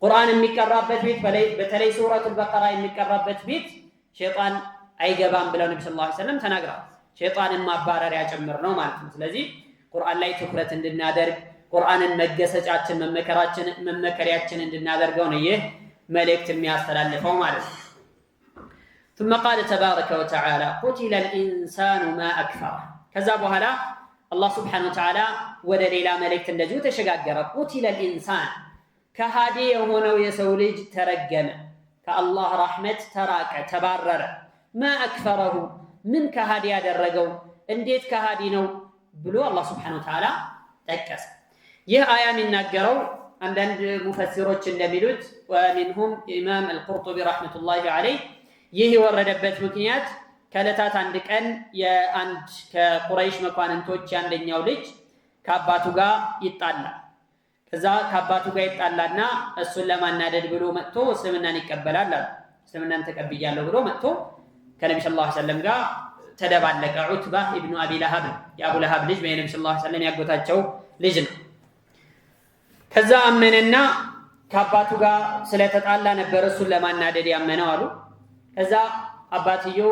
ቁርአን የሚቀራበት ቤት በተለይ ሱረቱል በቀራ የሚቀራበት ቤት ሸይጣን አይገባም ብለው ነብዩ ሰለላሁ ዐለይሂ ወሰለም ተናግረዋል። ሸይጣንን ማባረሪያ ጭምር ነው ማለት ነው። ስለዚህ ቁርአን ላይ ትኩረት እንድናደርግ ቁርአንን መገሰጫችን መመከሪያችን እንድናደርገው ነው ይህ መልእክት የሚያስተላልፈው ማለት ነው። ثم قال تبارك وتعالى قتل الإنسان ما أكفره ከዛ በኋላ አላህ Subhanahu Wa Ta'ala ወደ ሌላ መልእክት እንደዚሁ ተሸጋገረ። قتل الإنسان ከሃዲ የሆነው የሰው ልጅ ተረገመ፣ ከአላህ ረሕመት ተራቀ፣ ተባረረ። ما أكفره ምን ከሃዲ ያደረገው እንዴት ከሃዲ ነው ብሎ አላህ Subhanahu Wa Ta'ala ጠቀሰ። ይህ አያ የሚናገረው አንዳንድ ሙፈሲሮች እንደሚሉት ወሚንሁም ኢማም አልቁርጡቢ ረሕመቱላሂ ዐለይህ ይህ የወረደበት ምክንያት ከዕለታት አንድ ቀን የአንድ ከቁረይሽ መኳንንቶች ያንደኛው ልጅ ከአባቱ ጋር ይጣላል። ከዛ ከአባቱ ጋር ይጣላና እሱን ለማናደድ ብሎ መጥቶ እስልምናን ይቀበላል አሉ። እስልምናን ተቀብያለሁ ብሎ መጥቶ ከነቢ ሰለላሁ ዐለይሂ ወሰለም ጋር ተደባለቀ። ዑትባ ኢብኑ አቢ ለሀብ የአቡ ለሀብ ልጅ በነቢ ሰለላሁ ዐለይሂ ወሰለም ያጎታቸው ልጅ ነው። ከዛ አመነና ከአባቱ ጋር ስለተጣላ ነበር እሱን ለማናደድ ያመነው አሉ። ከዛ አባትየው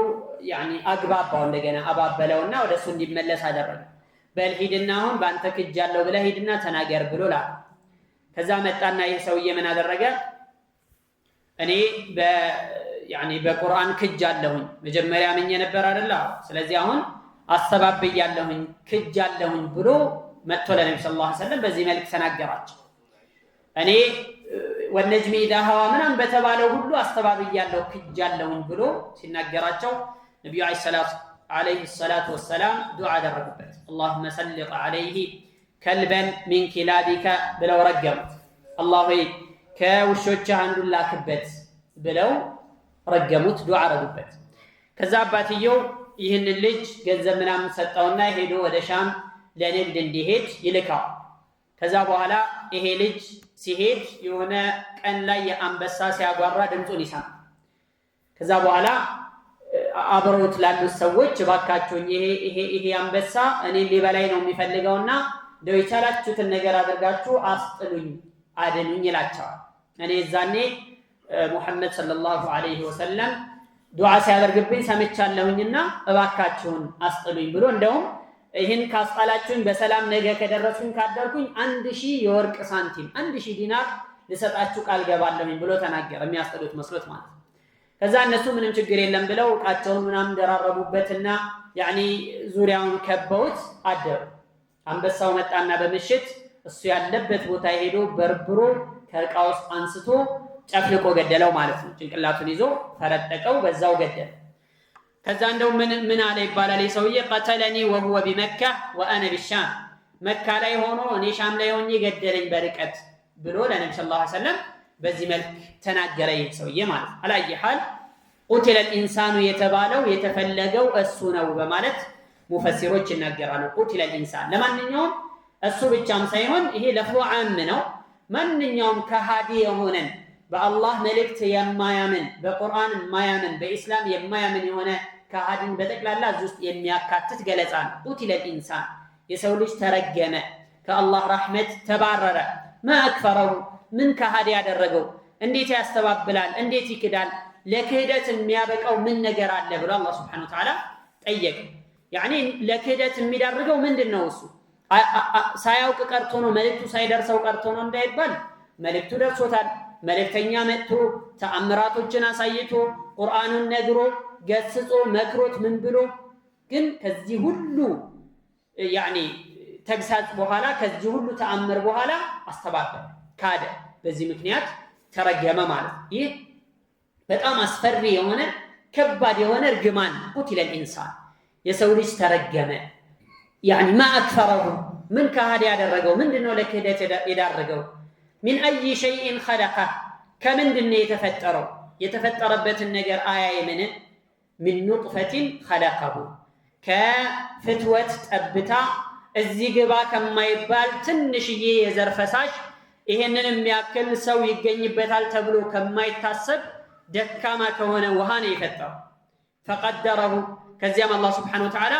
አግባባው፣ እንደገና አባበለውና ወደ እሱ እንዲመለስ አደረገ። በል ሂድና አሁን በአንተ ክጃለሁ ብለህ ሂድና ተናገር ብሎ ላከ። ከዛ መጣና ይህ ሰውዬ ምን አደረገ? እኔ በቁርአን ክጃለሁኝ፣ መጀመሪያ አምኜ ነበር አይደል? ስለዚህ አሁን አስተባብያለሁኝ ክጃለሁኝ ብሎ መጥቶ ለነብዩ ሰለላሁ ዐለይሂ ወሰለም በዚህ መልክ ተናገራቸው። እኔ ወነጅሚ ኢዛ ሀዋ ምናምን በተባለው ሁሉ አስተባብያለሁ ክጃለሁኝ ብሎ ሲናገራቸው ነቢዩ ዐለይሂ ሰላቱ ወሰላም ዱዓ አደረጉበት። አላሁመ ሰልጥ ዐለይሂ ከልበን ሚን ኪላቢከ ብለው ረገሙት። አላህ ሆይ ከውሾችህ አንዱን ላክበት ብለው ረገሙት፣ ዱዓ አደረጉበት። ከዛ አባትየው ይህንን ልጅ ገንዘብ ምናምን ሰጠውና ሄዶ ወደ ሻም ለንግድ እንዲሄድ ይልካል። ከዛ በኋላ ይሄ ልጅ ሲሄድ የሆነ ቀን ላይ የአንበሳ ሲያጓራ ድምፁን ይሰማል። ከዛ በኋላ አብረውት ላሉት ሰዎች እባካችሁኝ ይሄ አንበሳ እኔን ሊበላይ ነው የሚፈልገውና እንደው የቻላችሁትን ነገር አድርጋችሁ አስጥሉኝ፣ አድኑኝ ይላቸዋል። እኔ እዛኔ ሙሐመድ ሰለላሁ ዐለይሂ ወሰለም ዱዓ ሲያደርግብኝ ሰምቻለሁኝና እባካችሁን አስጥሉኝ ብሎ እንደውም ይህን ካስጣላችሁኝ በሰላም ነገ ከደረሱኝ ካደርኩኝ 1000 የወርቅ ሳንቲም 1000 ዲናር ልሰጣችሁ ቃል ገባለሁኝ ብሎ ተናገረ። የሚያስጥሉት መስሎት ማለት ነው። ከዛ እነሱ ምንም ችግር የለም ብለው ዕቃቸውን ምናምን ደራረቡበትና ዙሪያውን ከበውት አደሩ። አንበሳው መጣና በምሽት እሱ ያለበት ቦታ ሄዶ በርብሮ ከዕቃ ውስጥ አንስቶ ጨፍልቆ ገደለው ማለት ነው። ጭንቅላቱን ይዞ ፈረጠቀው፣ በዛው ገደለ። ከዛ እንደው ምን አለ ይባላል ሰውዬ ቀተለኒ ወሁወ ቢመካ ወአነ ቢሻም፣ መካ ላይ ሆኖ እኔ ሻም ላይ ሆኜ ገደለኝ በርቀት ብሎ ለነብዩ ሰለላሁ ዐለይሂ ወሰለም በዚህ መልክ ተናገረ ይህ ሰውዬ ማለት ነው። አላየ ሐል ቁቲለ الانسان የተባለው የተፈለገው እሱ ነው በማለት ሙፈሲሮች ይናገራሉ። ቁቲለ الانسان ለማንኛውም እሱ ብቻም ሳይሆን ይሄ ለፍظ ዓም ነው። ማንኛውም ከሃዲ የሆነን በአላህ መልእክት የማያምን በቁርአን የማያምን በኢስላም የማያምን የሆነ ከሃዲን በጠቅላላ እዚህ ውስጥ የሚያካትት ገለጻ ነው። ቁቲለ الانسان የሰው ልጅ ተረገመ፣ ከአላህ ረሕመት ተባረረ። ማ አክፈረሁ ምን ከሃዲ ያደረገው? እንዴት ያስተባብላል? እንዴት ይክዳል? ለክህደት የሚያበቃው ምን ነገር አለ ብሎ አላህ Subhanahu Wa Ta'ala ጠየቀ። ለክህደት የሚዳርገው ምንድነው? እሱ ሳያውቅ ቀርቶ ነው፣ መልእክቱ ሳይደርሰው ቀርቶ ነው እንዳይባል መልእክቱ ደርሶታል። መልእክተኛ መጥቶ ተአምራቶችን አሳይቶ ቁርአኑን ነግሮ ገስጾ መክሮት ምን ብሎ ግን ከዚህ ሁሉ ተግሳጽ በኋላ ከዚህ ሁሉ ተአምር በኋላ አስተባበለ፣ ካደ። በዚህ ምክንያት ተረገመ ማለት ይህ በጣም አስፈሪ የሆነ ከባድ የሆነ እርግማን። ቁቲለ الانسان የሰው ልጅ ተረገመ። ማ አክፈረሁ ምን ከሃዲ ያደረገው? ምንድነው ለክህደት የዳረገው? ሚን አይ ሸይእን ኸለቀ ከምንድነው የተፈጠረው? የተፈጠረበትን ነገር አያይምን? ሚን ኑጥፈቲን ኸለቀሁ ከፍትወት ጠብታ እዚህ ግባ ከማይባል ትንሽዬ የዘር ፈሳሽ ይሄንን የሚያክል ሰው ይገኝበታል ተብሎ ከማይታሰብ ደካማ ከሆነ ውሃ ነው የፈጠረው። ፈቀደረሁ ከዚያም አላህ Subhanahu Wa Ta'ala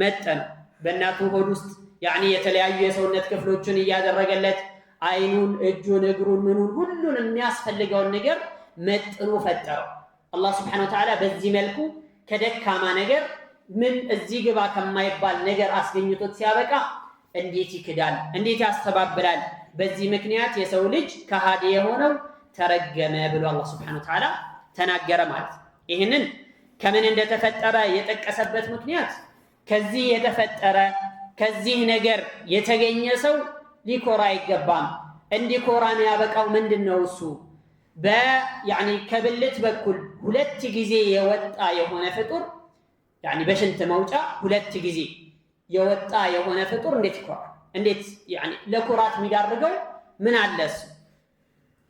መጠነው። በእናቱ ሆድ ውስጥ የተለያዩ የሰውነት ክፍሎችን እያደረገለት አይኑን፣ እጁን፣ እግሩን፣ ምኑን ሁሉን የሚያስፈልገውን ነገር መጥኖ ፈጠረው። አላህ Subhanahu Wa Ta'ala በዚህ መልኩ ከደካማ ነገር ምን እዚህ ግባ ከማይባል ነገር አስገኝቶት ሲያበቃ እንዴት ይክዳል? እንዴት ያስተባብላል? በዚህ ምክንያት የሰው ልጅ ከሃዲ የሆነው ተረገመ ብሎ አላህ Subhanahu Wa Ta'ala ተናገረ ማለት ነው። ይህንን ከምን እንደተፈጠረ የጠቀሰበት ምክንያት ከዚህ የተፈጠረ ከዚህ ነገር የተገኘ ሰው ሊኮራ አይገባም። እንዲኮራ ያበቃው ምንድነው? እሱ ከብልት በኩል ሁለት ጊዜ የወጣ የሆነ ፍጡር በሽንት መውጫ ሁለት ጊዜ የወጣ የሆነ ፍጡር እንዴት ይኮራል? እንዴት ለኩራት የሚዳርገው ምን አለስ?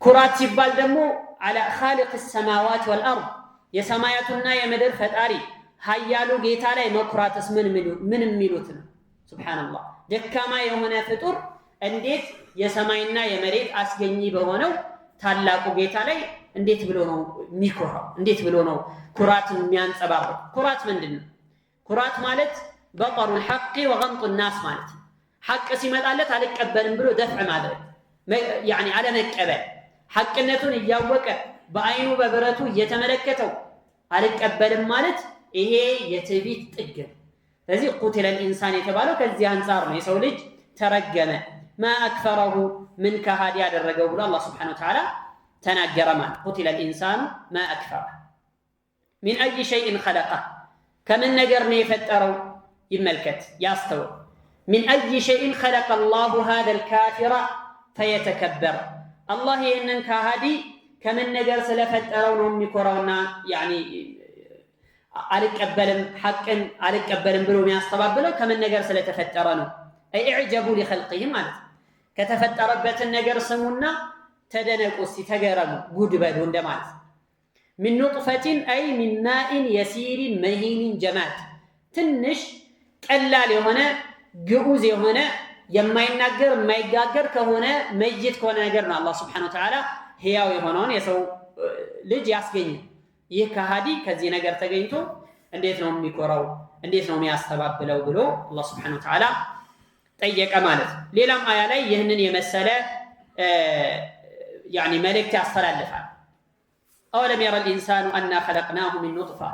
ኩራት ሲባል ደግሞ على خالق السماوات والارض የሰማያቱና የምድር ፈጣሪ ኃያሉ ጌታ ላይ መኩራትስ ምን የሚሉት ነው? ሱብሃንአላህ። ደካማ የሆነ ፍጡር እንዴት የሰማይና የመሬት አስገኚ በሆነው ታላቁ ጌታ ላይ እንዴት ብሎ ነው የሚኮራው? እንዴት ብሎ ነው ኩራትን የሚያንጸባርቅ? ኩራት ምንድነው? ኩራት ማለት በጠሩ الحق وغمط الناس ማለት ሐቅ ሲመጣለት አልቀበልም ብሎ ደፍዕ ማድረግ አለመቀበል። ሐቅነቱን እያወቀ በአይኑ በብረቱ እየተመለከተው አልቀበልም ማለት ይሄ የትዕቢት ጥግ ነው። ስለዚህ ቁቲለ الانسان የተባለው ከዚህ አንፃር ነው። የሰው ልጅ ተረገመ። ما اكثره من كهاد ያደረገው ብሎ አላህ Subhanahu Wa Ta'ala ተናገረ ማለት ቁቲለ الانسان ما اكثره من اي شيء خلقه ከምን ነገር ነው የፈጠረው? ይመልከት ያስተው من اي شيء خلق الله هذا الكافر فيتكبر الله ይህንን ከሃዲ ከምን ነገር ስለፈጠረው ነው የሚኮራውና አልቀበልም ሐቅን አልቀበልም ብሎ የሚያስተባብለው ከምን ነገር ስለተፈጠረ ነው። አይዕጀቡ لخلقه ማለት ከተፈጠረበትን ነገር ስሙና ተደነቁ፣ ሲተገረሙ ጉድ በሉ እንደማለት። من نطفة أي من ماء يسير مهين جماد ትንሽ ቀላል የሆነ ግዑዝ የሆነ የማይናገር የማይጋገር ከሆነ መይት ከሆነ ነገር ነው አላህ Subhanahu Wa Ta'ala ህያው የሆነውን የሰው ልጅ ያስገኘ። ይህ ከሃዲ ከዚህ ነገር ተገኝቶ እንዴት ነው የሚኮራው? እንዴት ነው የሚያስተባብለው ብሎ አላህ Subhanahu Wa Ta'ala ጠየቀ ማለት ነው። ሌላም አያ ላይ ይህንን የመሰለ መልእክት ያስተላልፋል። أولم يرى الإنسان أنا خلقناه من نطفة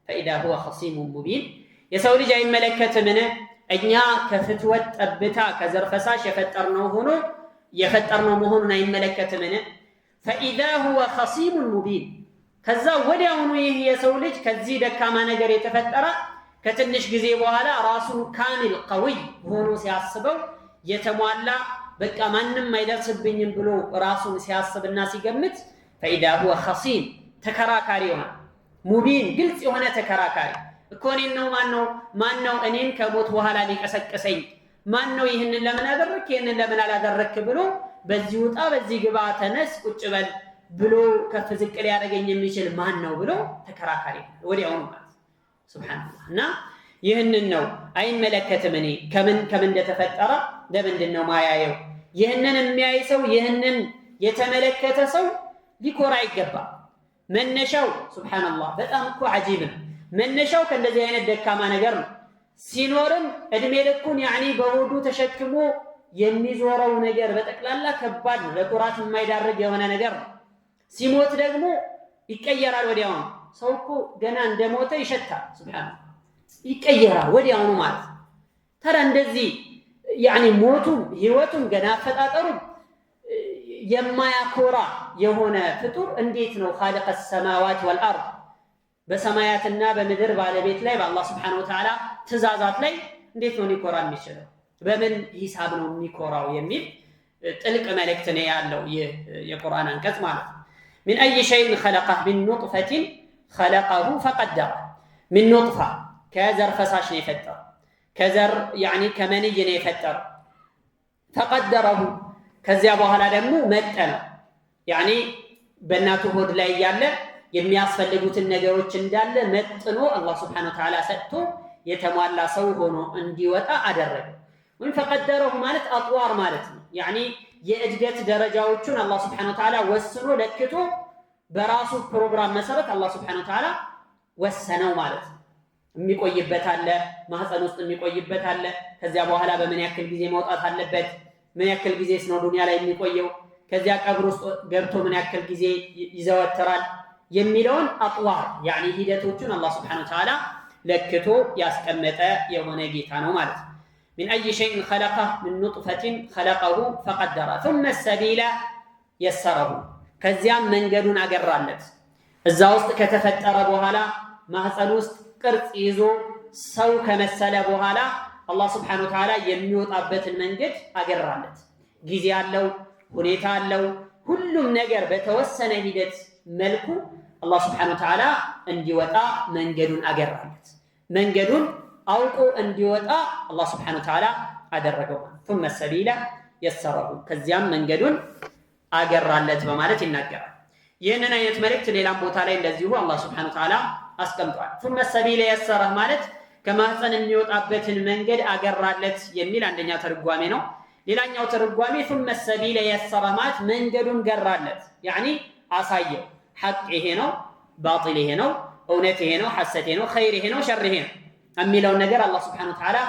فإذا هو خصيم مبين የሰው ልጅ አይመለከትምን እኛ ከፍትወት ጠብታ ከዘር ፈሳሽ የፈጠርነው መሆኑን አይመለከትምን? فإذا هو خصيم مبين ከዛ ወዲያውኑ ይህ የሰው ልጅ ከዚህ ደካማ ነገር የተፈጠረ ከትንሽ ጊዜ በኋላ ራሱን ካሚል ቀውይ ሆኖ ሲያስበው የተሟላ በቃ ማንም አይደርስብኝም ብሎ ራሱን ሲያስብና ሲገምት فإذا هو خصيم ተከራካሪ ይሆናል። ሙቢን ግልጽ የሆነ ተከራካሪ እኮ ነው። ማን ነው እኔን ከሞት በኋላ ሊቀሰቅሰኝ? ማን ነው ይህንን ለምን አደረክ ይህንን ለምን አላደረክ ብሎ በዚህ ውጣ በዚህ ግባ ተነስ ቁጭ በል ብሎ ከፍ ዝቅ ሊያደርገኝ የሚችል ማን ነው ብሎ ተከራካሪ ወዲያውኑ ማለት ሱብሃንአላህ። እና ይህንን ነው አይመለከትም እኔ ከምን እንደተፈጠረ ለምንድን ነው ማያየው? ይህንን የሚያይ ሰው ይህንን የተመለከተ ሰው ሊኮራ አይገባም። መነሻው ሱብሃንአላህ በጣም እኮ አጂብ ነው። መነሻው ከእንደዚህ አይነት ደካማ ነገር ነው። ሲኖርም እድሜ ልኩን በሆዱ ተሸክሞ የሚዞረው ነገር በጠቅላላ ከባድ ነው። ለኩራት የማይዳርግ የሆነ ነገር ነው። ሲሞት ደግሞ ይቀየራል ወዲያውኑ። ሰው እኮ ገና እንደሞተ ይሸታል። ሱብሃንአላህ ይቀየራል ወዲያውኑ ማለት ነው። ታዲያ እንደዚህ ሞቱም ህይወቱም ገና አፈጣጠሩም የማያኮራ የሆነ ፍጡር እንዴት ነው خالق السماوات والارض በሰማያትና በምድር ባለቤት ላይ በአላህ Subhanahu Wa Ta'ala ትእዛዛት ላይ እንዴት ነው ሊኮራ የሚችለው? በምን ሂሳብ ነው የሚኮራው? የሚል ጥልቅ መልእክት ነው ያለው ይህ የቁርአን አንቀጽ ማለት ነው። من اي شيء خلقه من نطفة خلقه فقدره من نطفة ከዘር ፈሳሽ ነው የፈጠረው። ከዘር ከመንይ ነው የፈጠረው። فقدره ከዚያ በኋላ ደግሞ መጠነው። በእናቱ ሆድ ላይ ያለ የሚያስፈልጉትን ነገሮች እንዳለ መጥኖ አላህ Subhanahu Wa Ta'ala ሰጥቶ የተሟላ ሰው ሆኖ እንዲወጣ አደረገ። ወይም فقدره ማለት አጥዋር ማለት ነው። የእድገት ደረጃዎቹን አላህ Subhanahu Wa Ta'ala ወስኖ ለክቶ በራሱ ፕሮግራም መሰረት አላህ Subhanahu Wa Ta'ala ወሰነው ማለት ነው። የሚቆይበት አለ፣ ማህፀን ውስጥ የሚቆይበት አለ። ከዚያ በኋላ በምን ያክል ጊዜ መውጣት አለበት፣ ምን ያክል ጊዜ ነው ዱንያ ላይ የሚቆየው፣ ከዚያ ቀብር ውስጥ ገብቶ ምን ያክል ጊዜ ይዘወተራል የሚለውን አጥዋር ሂደቶቹን አላህ Subhanahu Wa Ta'ala ለክቶ ያስቀመጠ የሆነ ጌታ ነው ማለት ነው። من أي شيء خلقه من نطفة خلقه فقدره ثم السبيل يسره كزيام منجدون أقرالت الزاوست كتفتر بوهلا مهزلوست قرص يزو سو كمسل بوهلا الله سبحانه وتعالى يميوت أبت المنجد أقرالت جيزي اللو هنيتا اللو كلهم نجر بتوسن هدت ملكو الله سبحانه وتعالى انديوتا منجدون أقرالت منجدون أوقو انديوتا الله سبحانه وتعالى أدرجوا ثم السبيل يسره كزيام منجدون أقرالت بمالت النجر يننا يتملكت ليلام بوتالين لزيهو الله سبحانه وتعالى أسكمتوا ثم السبيل يسره مالت كما حسن النيوت أبت المنجد أقرالت يميل عندنا ترقوامينو ليلانيو ترقوامي ثم السبيل يسره مالت منجدون قرالت يعني عصايو حق هنا باطل هنا أونته هنا حسته هنا خيره هنا شره هنا أمي لو نجر الله سبحانه وتعالى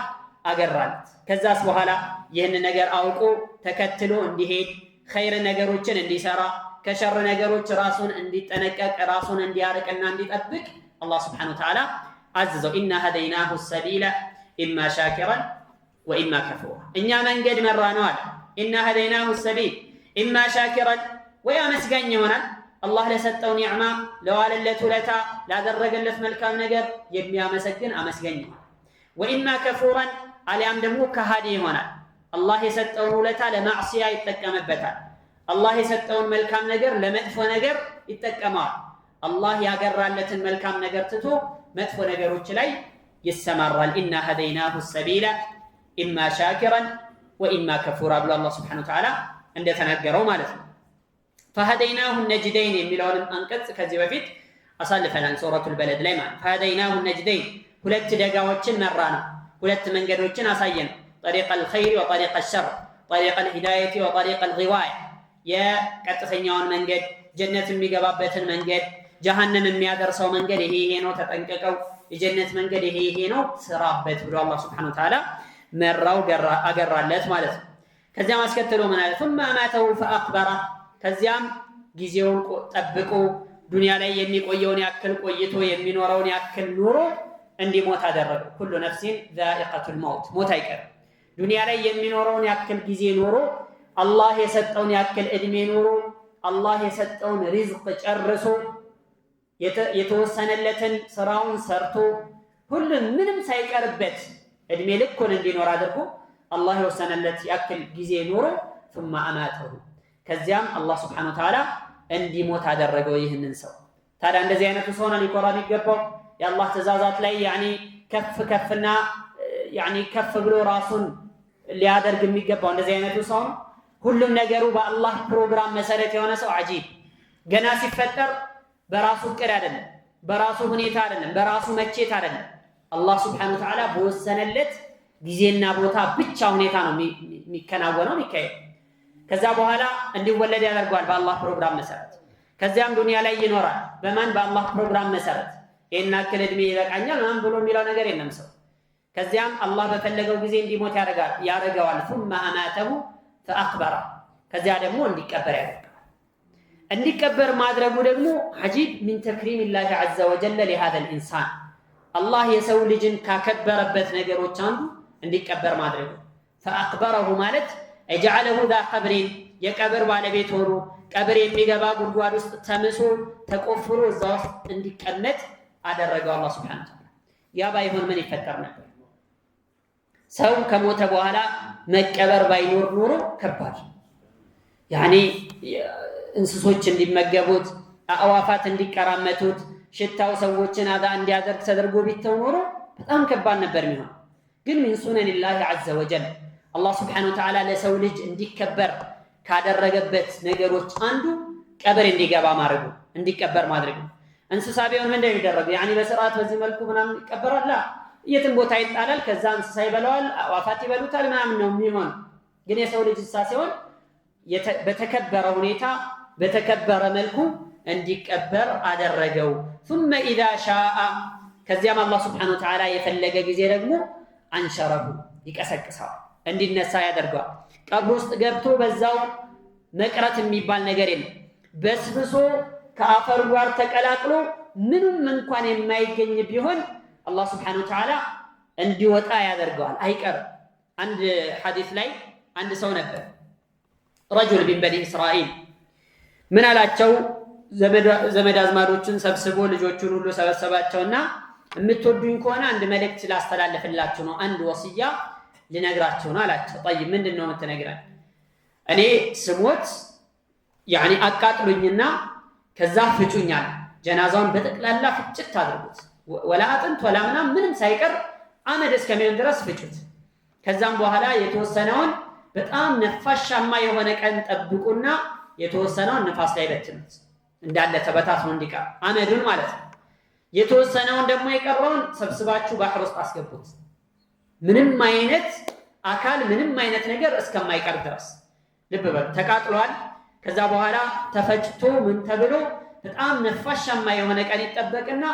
أقرالت كذا سبحانه ين نجر أوقو تكتلو انديهيد خير نجروتشن اندي سرا كشر نجروتش راسون اندي تنكك راسون اندي عارك ان اندي تطبق الله سبحانه وتعالى عززو إنا هديناه السبيل إما شاكرا وإما كفورا إنيا من قد مرانوال إنا هديناه السبيل إما شاكرا ويا مسقن يونا الله لستو نعمة لو على اللتولتا لا درق اللت ملكان نجر يبني مسقن أمسقن وإما كفورا على أمدمو كهادي هنا الله يستون ولتا لمعصية يتكمبتا الله يستون ملكام نجر لمدفو نجر يتكمار الله يقرالت الملكام نجر تتو مدفو نجر وشلي يسمر إنا هديناه السبيل إما شاكرا وإما كفورا بلا الله سبحانه وتعالى عند تنقروا مالتنا فهديناه النجدين ملون أنكت كذب فيت أصلف لنا سورة البلد ليمان فهديناه النجدين ولت دقاوتشن مرانا ولت منقروتشن أصينا طريق الخير وطريق الشر طريق الهداية وطريق الغواية يا كتسنيون منقد جنة ميقبابة منقد جهنم ميادرسو منقد هي نو تتنققو جنة منقد هي نو سرابت بلو الله سبحانه وتعالى مراو أقرالت مالت كزيام أسكتلو من ثم أماته فأقبره كزيام جيزيون تبقو دنيا لا يمي قويون يأكل قويتو يمي نورون يأكل نورو عندي موت أدرج كل نفس ذائقة الموت موت هيكر دنيا لا يمي نورون يأكل جيزي نورو الله يستون يأكل إدمي نورو الله يستون رزق جرسو يتوسن اللتن سراون سرتو كل منهم سيكربت إدمي لك كل عندي نور أدركو الله يوسن اللت يأكل جيزي نورو ثم أماته كزيام الله سبحانه وتعالى عندي موت أدرجوا يهننسو ترى عند زينة صونا لقرآن يقبل يا الله تزازات لي يعني كفنا يعني كف بلو راسون اللي هذا الجميع يقبل عند زينة صون كلهم نجروا بالله برنامج مسارته ونسوا عجيب جناس فتر براسو كرادن براسو هنيتارن براسو مكيتارن الله سبحانه وتعالى بوسنلت جزينا بوتا بتشا هنيتانو ميكناونو ميكاي كذا بحالا عندي ولد يدرجوا بالله برنامج مسارت كذا دنيا لا ينورا بمن بالله برنامج مسارت إن كل دمي لك عنيا نام بلو ميلا نجار ينمسو كذا الله بفلقوا جزين دي موت يا رجال ثم أماته فأخبره كذا دمو عندي كبر ما أدركوا دمو عجيب من تكريم الله عز وجل لهذا الإنسان الله يسوي لجن ككبر بث نجارو تشاندو عندي كبر ما أدركوا فأخبره مالت اجعله ذا قبر يكبر على بيته قبر يميغبا غدغاد ውስጥ ተምሶ ተቆፍሮ እዛው እንዲቀመጥ አደረገው الله سبحانه وتعالى ያ ባይሆን ምን ይፈጠር ነበር ሰው ከሞተ በኋላ መቀበር ባይኖር ኖሮ ከባድ ያኒ እንስሶች እንዲመገቡት አዋፋት እንዲቀራመቱት ሽታው ሰዎችን አዛ እንዲያደርግ ተደርጎ ቢተው ኖሮ በጣም ከባድ ነበር የሚሆነው ግን من سنن الله عز وجل الله سبحانه وتعالى ለሰው ልጅ እንዲከበር ካደረገበት ነገሮች አንዱ ቀብር እንዲገባ ማድረጉ እንዲቀበር ማድረጉ እንስሳ ቢሆን ምን እንደሚደረግ ያኒ በስርዓት በዚህ መልኩ ምናምን ይቀበራል የትም ቦታ ይጣላል ከዛ እንስሳ ይበላዋል አዋፋት ይበሉታል ምናምን ነው የሚሆን ግን የሰው ልጅ እንስሳ ሲሆን በተከበረ ሁኔታ በተከበረ መልኩ እንዲቀበር አደረገው ثم اذا شاء ከዚያም الله سبحانه وتعالى የፈለገ ጊዜ ደግሞ አንሸረሁ ይቀሰቅሳል እንዲነሳ ያደርጋል ቀብር ውስጥ ገብቶ በዛው መቅረት የሚባል ነገር የለም በስብሶ ከአፈር ጋር ተቀላቅሎ ምንም እንኳን የማይገኝ ቢሆን الله سبحانه وتعالى እንዲወጣ ያደርጋል አይቀር አንድ ሐዲስ ላይ አንድ ሰው ነበር ረጁል ቢን በኒ እስራኤል ምን አላቸው ዘመድ አዝማዶችን ሰብስቦ ልጆቹን ሁሉ ሰበሰባቸውና የምትወዱኝ ከሆነ አንድ መልእክት ላስተላልፍላችሁ ነው አንድ ወሲያ ልነግራችሁ ነው አላቸው طيب ምንድነው የምትነግረን እኔ ስሞት ያኒ አቃጥሉኝና ከዛ ፍጩኛል ጀናዛውን በጠቅላላ ፍጭት አድርጉት ወላ አጥንት ወላ ምንም ሳይቀር አመድ እስከሚሆን ድረስ ፍጩት ከዛም በኋላ የተወሰነውን በጣም ነፋሻማ የሆነ ቀን ጠብቁና የተወሰነውን ንፋስ ላይ በትኑት እንዳለ ተበታትኖ እንዲቀር አመዱን ማለት ነው የተወሰነውን ደግሞ የቀረውን ሰብስባችሁ ባህር ውስጥ አስገቡት ምንም አይነት አካል ምንም አይነት ነገር እስከማይቀር ድረስ ልብ በሉ ተቃጥሏል ከዛ በኋላ ተፈጭቶ ምን ተብሎ በጣም ነፋሻማ የሆነ ቀን ይጠበቅና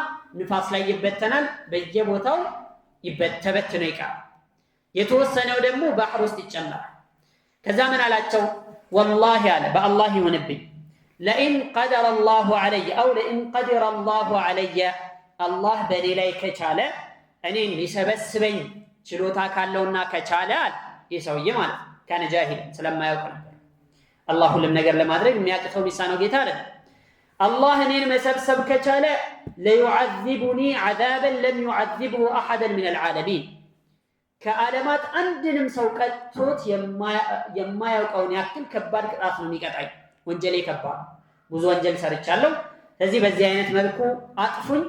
ንፋስ ላይ ይበተናል በየቦታው ተበትኖ ይቀር የተወሰነው ደግሞ ባህር ውስጥ ይጨመራል ከዛ ምን አላቸው والله አለ በአላህ ይሁንብኝ لئن قدر الله علي او لئن قدر الله علي الله በኔ ላይ ከቻለ እኔን ሊሰበስበኝ ችሎታ ካለውና ከቻለ አለ ይሰውዬ ማለት ካነ ጃሂል ስለማያውቅ ነበር አላህ ሁሉም ነገር ለማድረግ የሚያቅተው ሚሳነው ጌታ አይደለም አላህ እኔን መሰብሰብ ከቻለ ليعذبني عذابا لم يعذبه احد من العالمين ከዓለማት አንድንም ሰው ቀጥቶት የማያውቀውን ያክል ከባድ ቅጣት ነው የሚቀጣኝ ወንጀሌ ከባድ ብዙ ወንጀል ሰርቻለሁ ስለዚህ በዚህ አይነት መልኩ አጥፉኝ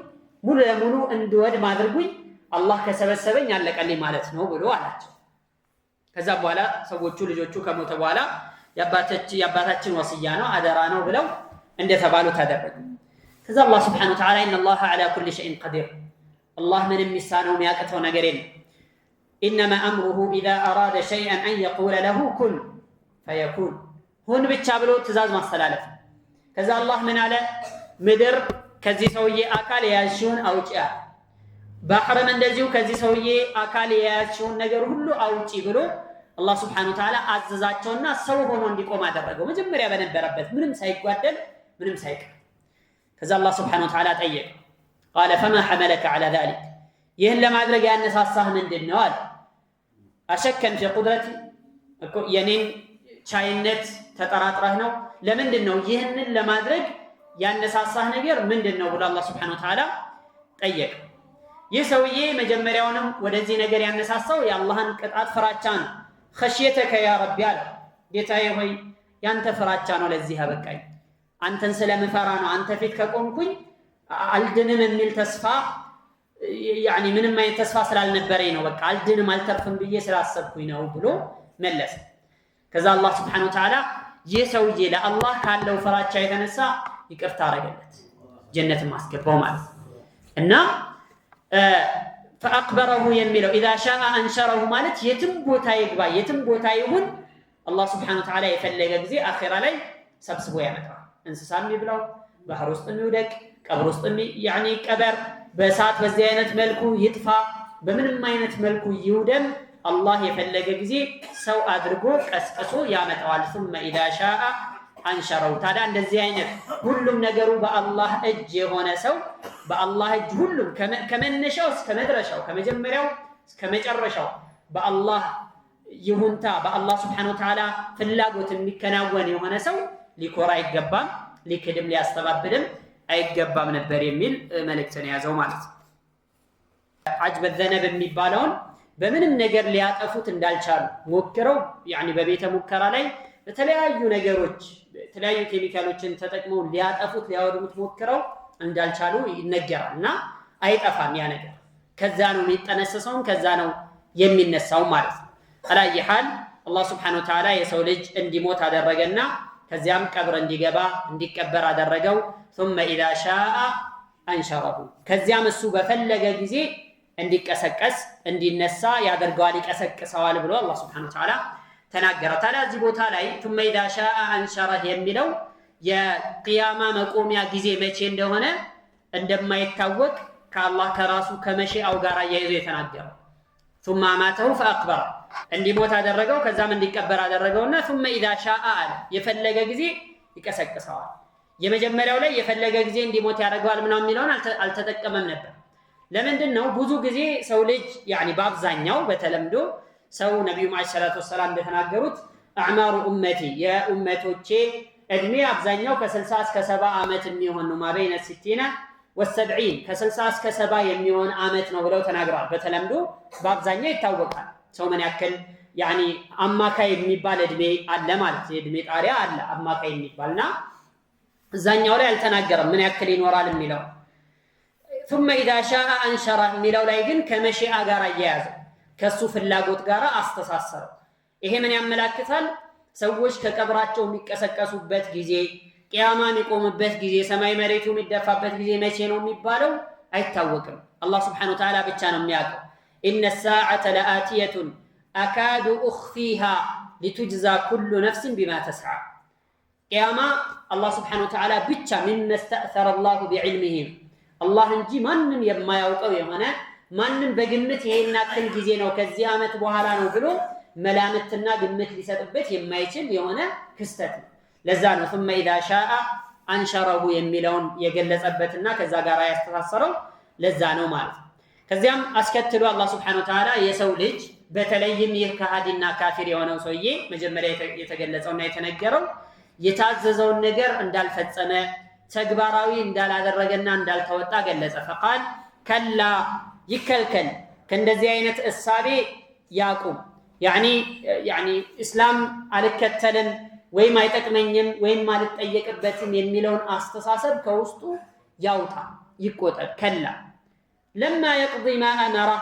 ሙሉ ለሙሉ እንድወድም አድርጉኝ አላህ ከሰበሰበኝ አለቀልኝ ማለት ነው ብሎ አላቸው ከዛ በኋላ ሰዎቹ ልጆቹ ከሞተ በኋላ ያባታችን ወሲያ ነው አደራ ነው ብለው እንደተባሉ ተደረገ ከዛ አላህ Subhanahu Wa Ta'ala إن الله على كل شيء قدير الله ምንም የሚሳነው የሚያቅተው ነገር የለም إنما أمره إذا أراد شيئا أن يقول له كن فيكون هون ብቻ ብሎ ትእዛዝ ማስተላለፍ ከዛ አላህ ምን አለ ምድር ከዚህ ሰውዬ አካል ያያችሁን አውጪ ባህርም እንደዚሁ ከዚህ ሰውዬ አካል ያያችሁን ነገር ሁሉ አውጪ ብሎ አላህ Subhanahu Wa Ta'ala አዘዛቸውና ሰው ሆኖ እንዲቆም አደረገው መጀመሪያ በነበረበት ምንም ሳይጓደል ምንም ሳይቀር ከዛ አላህ Subhanahu Wa Ta'ala ጠየቀ قال فما حملك على ذلك ይህን ለማድረግ ያነሳሳህ ምንድነው አለ አሸከን في قدرتي የኔን ቻይነት ተጠራጥረህ ነው ለምንድነው ይህንን ለማድረግ ያነሳሳህ ነገር ምንድነው ብሎ አላህ Subhanahu Wa Ta'ala ጠየቀ ይህ ሰውዬ መጀመሪያውንም ወደዚህ ነገር ያነሳሳው የአላህን ቅጣት ፍራቻ ነው خشيتك يا رب አለ ጌታዬ ሆይ ያንተ ፍራቻ ነው ለዚህ ያበቃኝ አንተን ስለምፈራ ነው አንተ ፊት ከቆምኩኝ አልድንም የሚል ተስፋ يعني ምንም አይነት ተስፋ ስላልነበረኝ ነው በቃ አልድንም አልተርፍም ብዬ ስላሰብኩኝ ነው ብሎ መለሰ ከዛ አላህ Subhanahu Wa Ta'ala የሰውዬ ለአላህ ካለው ፍራቻ የተነሳ ይቅርታ አረገለት ጀነትን ማስገባው ማለት እና فأقبره የሚለው إذا شاء أنشره ማለት የትም ቦታ ይግባ የትም ቦታ ይሁን አላህ Subhanahu Wa Ta'ala የፈለገ ጊዜ አኺራ ላይ ሰብስቦ ያመጣል እንስሳም ይብላው ባህር ውስጥ የሚወደቅ ቀብር ውስጥ يعني ቀበር በእሳት በዚህ አይነት መልኩ ይጥፋ በምንም አይነት መልኩ ይውደም አላህ የፈለገ ጊዜ ሰው አድርጎ ቀስቅሶ ያመጣዋል ثم اذا شاء انشره ታዲያ እንደዚህ አይነት ሁሉም ነገሩ በአላህ እጅ የሆነ ሰው በአላህ እጅ ሁሉም ከመነሻው እስከ መድረሻው ከመጀመሪያው እስከ መጨረሻው በአላህ ይሁንታ በአላህ Subhanahu Wa Ta'ala ፍላጎት የሚከናወን የሆነ ሰው ሊኮራ አይገባም ሊክድም ሊያስተባብልም አይገባም ነበር የሚል መልእክትን ያዘው ማለት ነው አጅበ ዘነብ የሚባለውን በምንም ነገር ሊያጠፉት እንዳልቻሉ ሞክረው يعني በቤተ ሙከራ ላይ በተለያዩ ነገሮች የተለያዩ ኬሚካሎችን ተጠቅመው ሊያጠፉት ሊያወድሙት ሞክረው እንዳልቻሉ ይነገራልና አይጠፋም ያ ነገር ከዛ ነው የሚጠነሰሰው ከዛ ነው የሚነሳው ማለት ነው አላየ ሐል አላህ Subhanahu Wa Ta'ala የሰው ልጅ እንዲሞት አደረገና ከዚያም ቀብር እንዲገባ እንዲቀበር አደረገው ثم اذا شاء انشره ከዚያም እሱ በፈለገ ጊዜ እንዲቀሰቀስ እንዲነሳ ያደርጋል ይቀሰቅሰዋል ብሎ አላህ Subhanahu Wa Ta'ala ተናገረ ታዲያ እዚህ ቦታ ላይ ثم اذا شاء انشره የሚለው የቂያማ መቆሚያ ጊዜ መቼ እንደሆነ እንደማይታወቅ ከአላህ ከራሱ ከመሽአው ጋር ያይዞ የተናገረው ثم اماته فاقبر እንዲሞት አደረገው ከዛም እንዲቀበር አደረገውና ثم اذا شاء አለ የፈለገ ጊዜ ይቀሰቅሰዋል የመጀመሪያው ላይ የፈለገ ጊዜ እንዲሞት ያደርጋል ምናምን የሚለውን አልተጠቀመም ነበር ለምንድነው ብዙ ጊዜ ሰው ልጅ يعني በአብዛኛው በተለምዶ ሰው ነቢዩ ዓለይሂ ሰላቱ ወሰላም እንደተናገሩት አዕማሩ ኡመቲ የኡመቶቼ እድሜ አብዛኛው ከ60 እስከ 70 ዓመት የሚሆን ነው። ማበይነ 60 ወ70 ከ60 እስከ 70 የሚሆን ዓመት ነው ብለው ተናግረዋል። በተለምዶ በአብዛኛው ይታወቃል ሰው ምን ያክል ያኒ አማካይ የሚባል እድሜ አለ ማለት የእድሜ ጣሪያ አለ አማካይ የሚባልና እዛኛው ላይ አልተናገረም ምን ያክል ይኖራል የሚለው። ثم اذا شاء انشر የሚለው ላይ ግን ከመሺአ ጋር አያያዘው ከሱ ፍላጎት ጋር አስተሳሰረው። ይሄ ምን ያመላክታል? ሰዎች ከቀብራቸው የሚቀሰቀሱበት ጊዜ፣ ቂያማ የሚቆምበት ጊዜ፣ ሰማይ መሬቱ የሚደፋበት ጊዜ መቼ ነው የሚባለው አይታወቅም። አላህ Subhanahu Wa Ta'ala ብቻ ነው የሚያውቀው። ان الساعه لآتيه اكاد اخفيها لتجزى كل نفس بما تسعى ቂያማ አላህ Subhanahu Wa Ta'ala ብቻ مما استأثر الله بعلمه አላህ እንጂ ማንንም የማያውቀው የሆነ ማንንም በግምት ይሄን ያክል ጊዜ ነው ከዚህ ዓመት በኋላ ነው ብሎ መላምትና ግምት ሊሰጥበት የማይችል የሆነ ክስተት ነው። ለዛ ነው ثم اذا شاء انشره የሚለውን የገለጸበትና ከዛ ጋር ያስተሳሰረው ለዛ ነው ማለት ነው። ከዚያም አስከትሎ አላህ Subhanahu Wa Ta'ala የሰው ልጅ በተለይም ይህ ከሃዲና ካፊር የሆነው ሰውዬ መጀመሪያ የተገለጸውና የተነገረው የታዘዘውን ነገር እንዳልፈጸመ ተግባራዊ እንዳላደረገና እንዳልተወጣ ገለጸ። فقال ከላ ይከልከል ከእንደዚህ አይነት እሳቤ ያቁም ያኒ እስላም አልከተልም ወይም አይጠቅመኝም ወይም አልጠየቅበትም የሚለውን አስተሳሰብ ከውስጡ ያውጣ ይቆጠብ። ከላ ለማ يقضي ما امره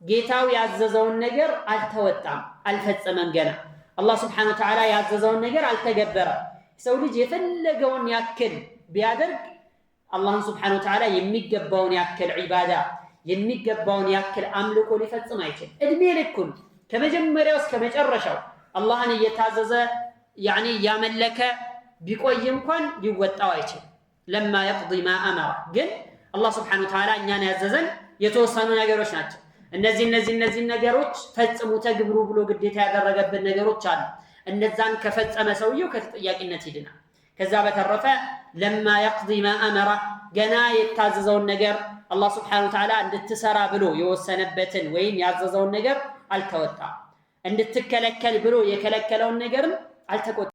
ጌታው ያዘዘውን ነገር አልተወጣም አልፈጸመም ገና አላህ Subhanahu Wa Ta'ala ያዘዘውን ነገር አልተገበረም። ሰው ልጅ የፈለገውን ያክል ቢያደርግ አላህን Subhanahu Wa Ta'ala የሚገባውን ያክል ዒባዳ የሚገባውን ያክል አምልኮ ሊፈጽም አይችልም። እድሜ ልኩን ከመጀመሪያው እስከ መጨረሻው አላህን እየታዘዘ ያኒ ያመለከ ቢቆይ እንኳን ሊወጣው አይችልም። ለማ يقضي ما امره ግን አላህ Subhanahu Wa Ta'ala እኛን ያዘዘን የተወሰኑ ነገሮች ናቸው። እነዚህ ነገሮች ፈጽሙ ተግብሩ ብሎ ግዴታ ያደረገብን ነገሮች አሉ። እነዛን ከፈጸመ ሰውየው ከተጠያቂነት ይድናል። ከዛ በተረፈ ለማ يقضي ما امره ገና የታዘዘውን ነገር አላህ Subhanahu Wa Ta'ala እንድትሰራ ብሎ የወሰነበትን ወይም ያዘዘውን ነገር አልተወጣም። እንድትከለከል ብሎ የከለከለውን ነገርም አልተቆጣም።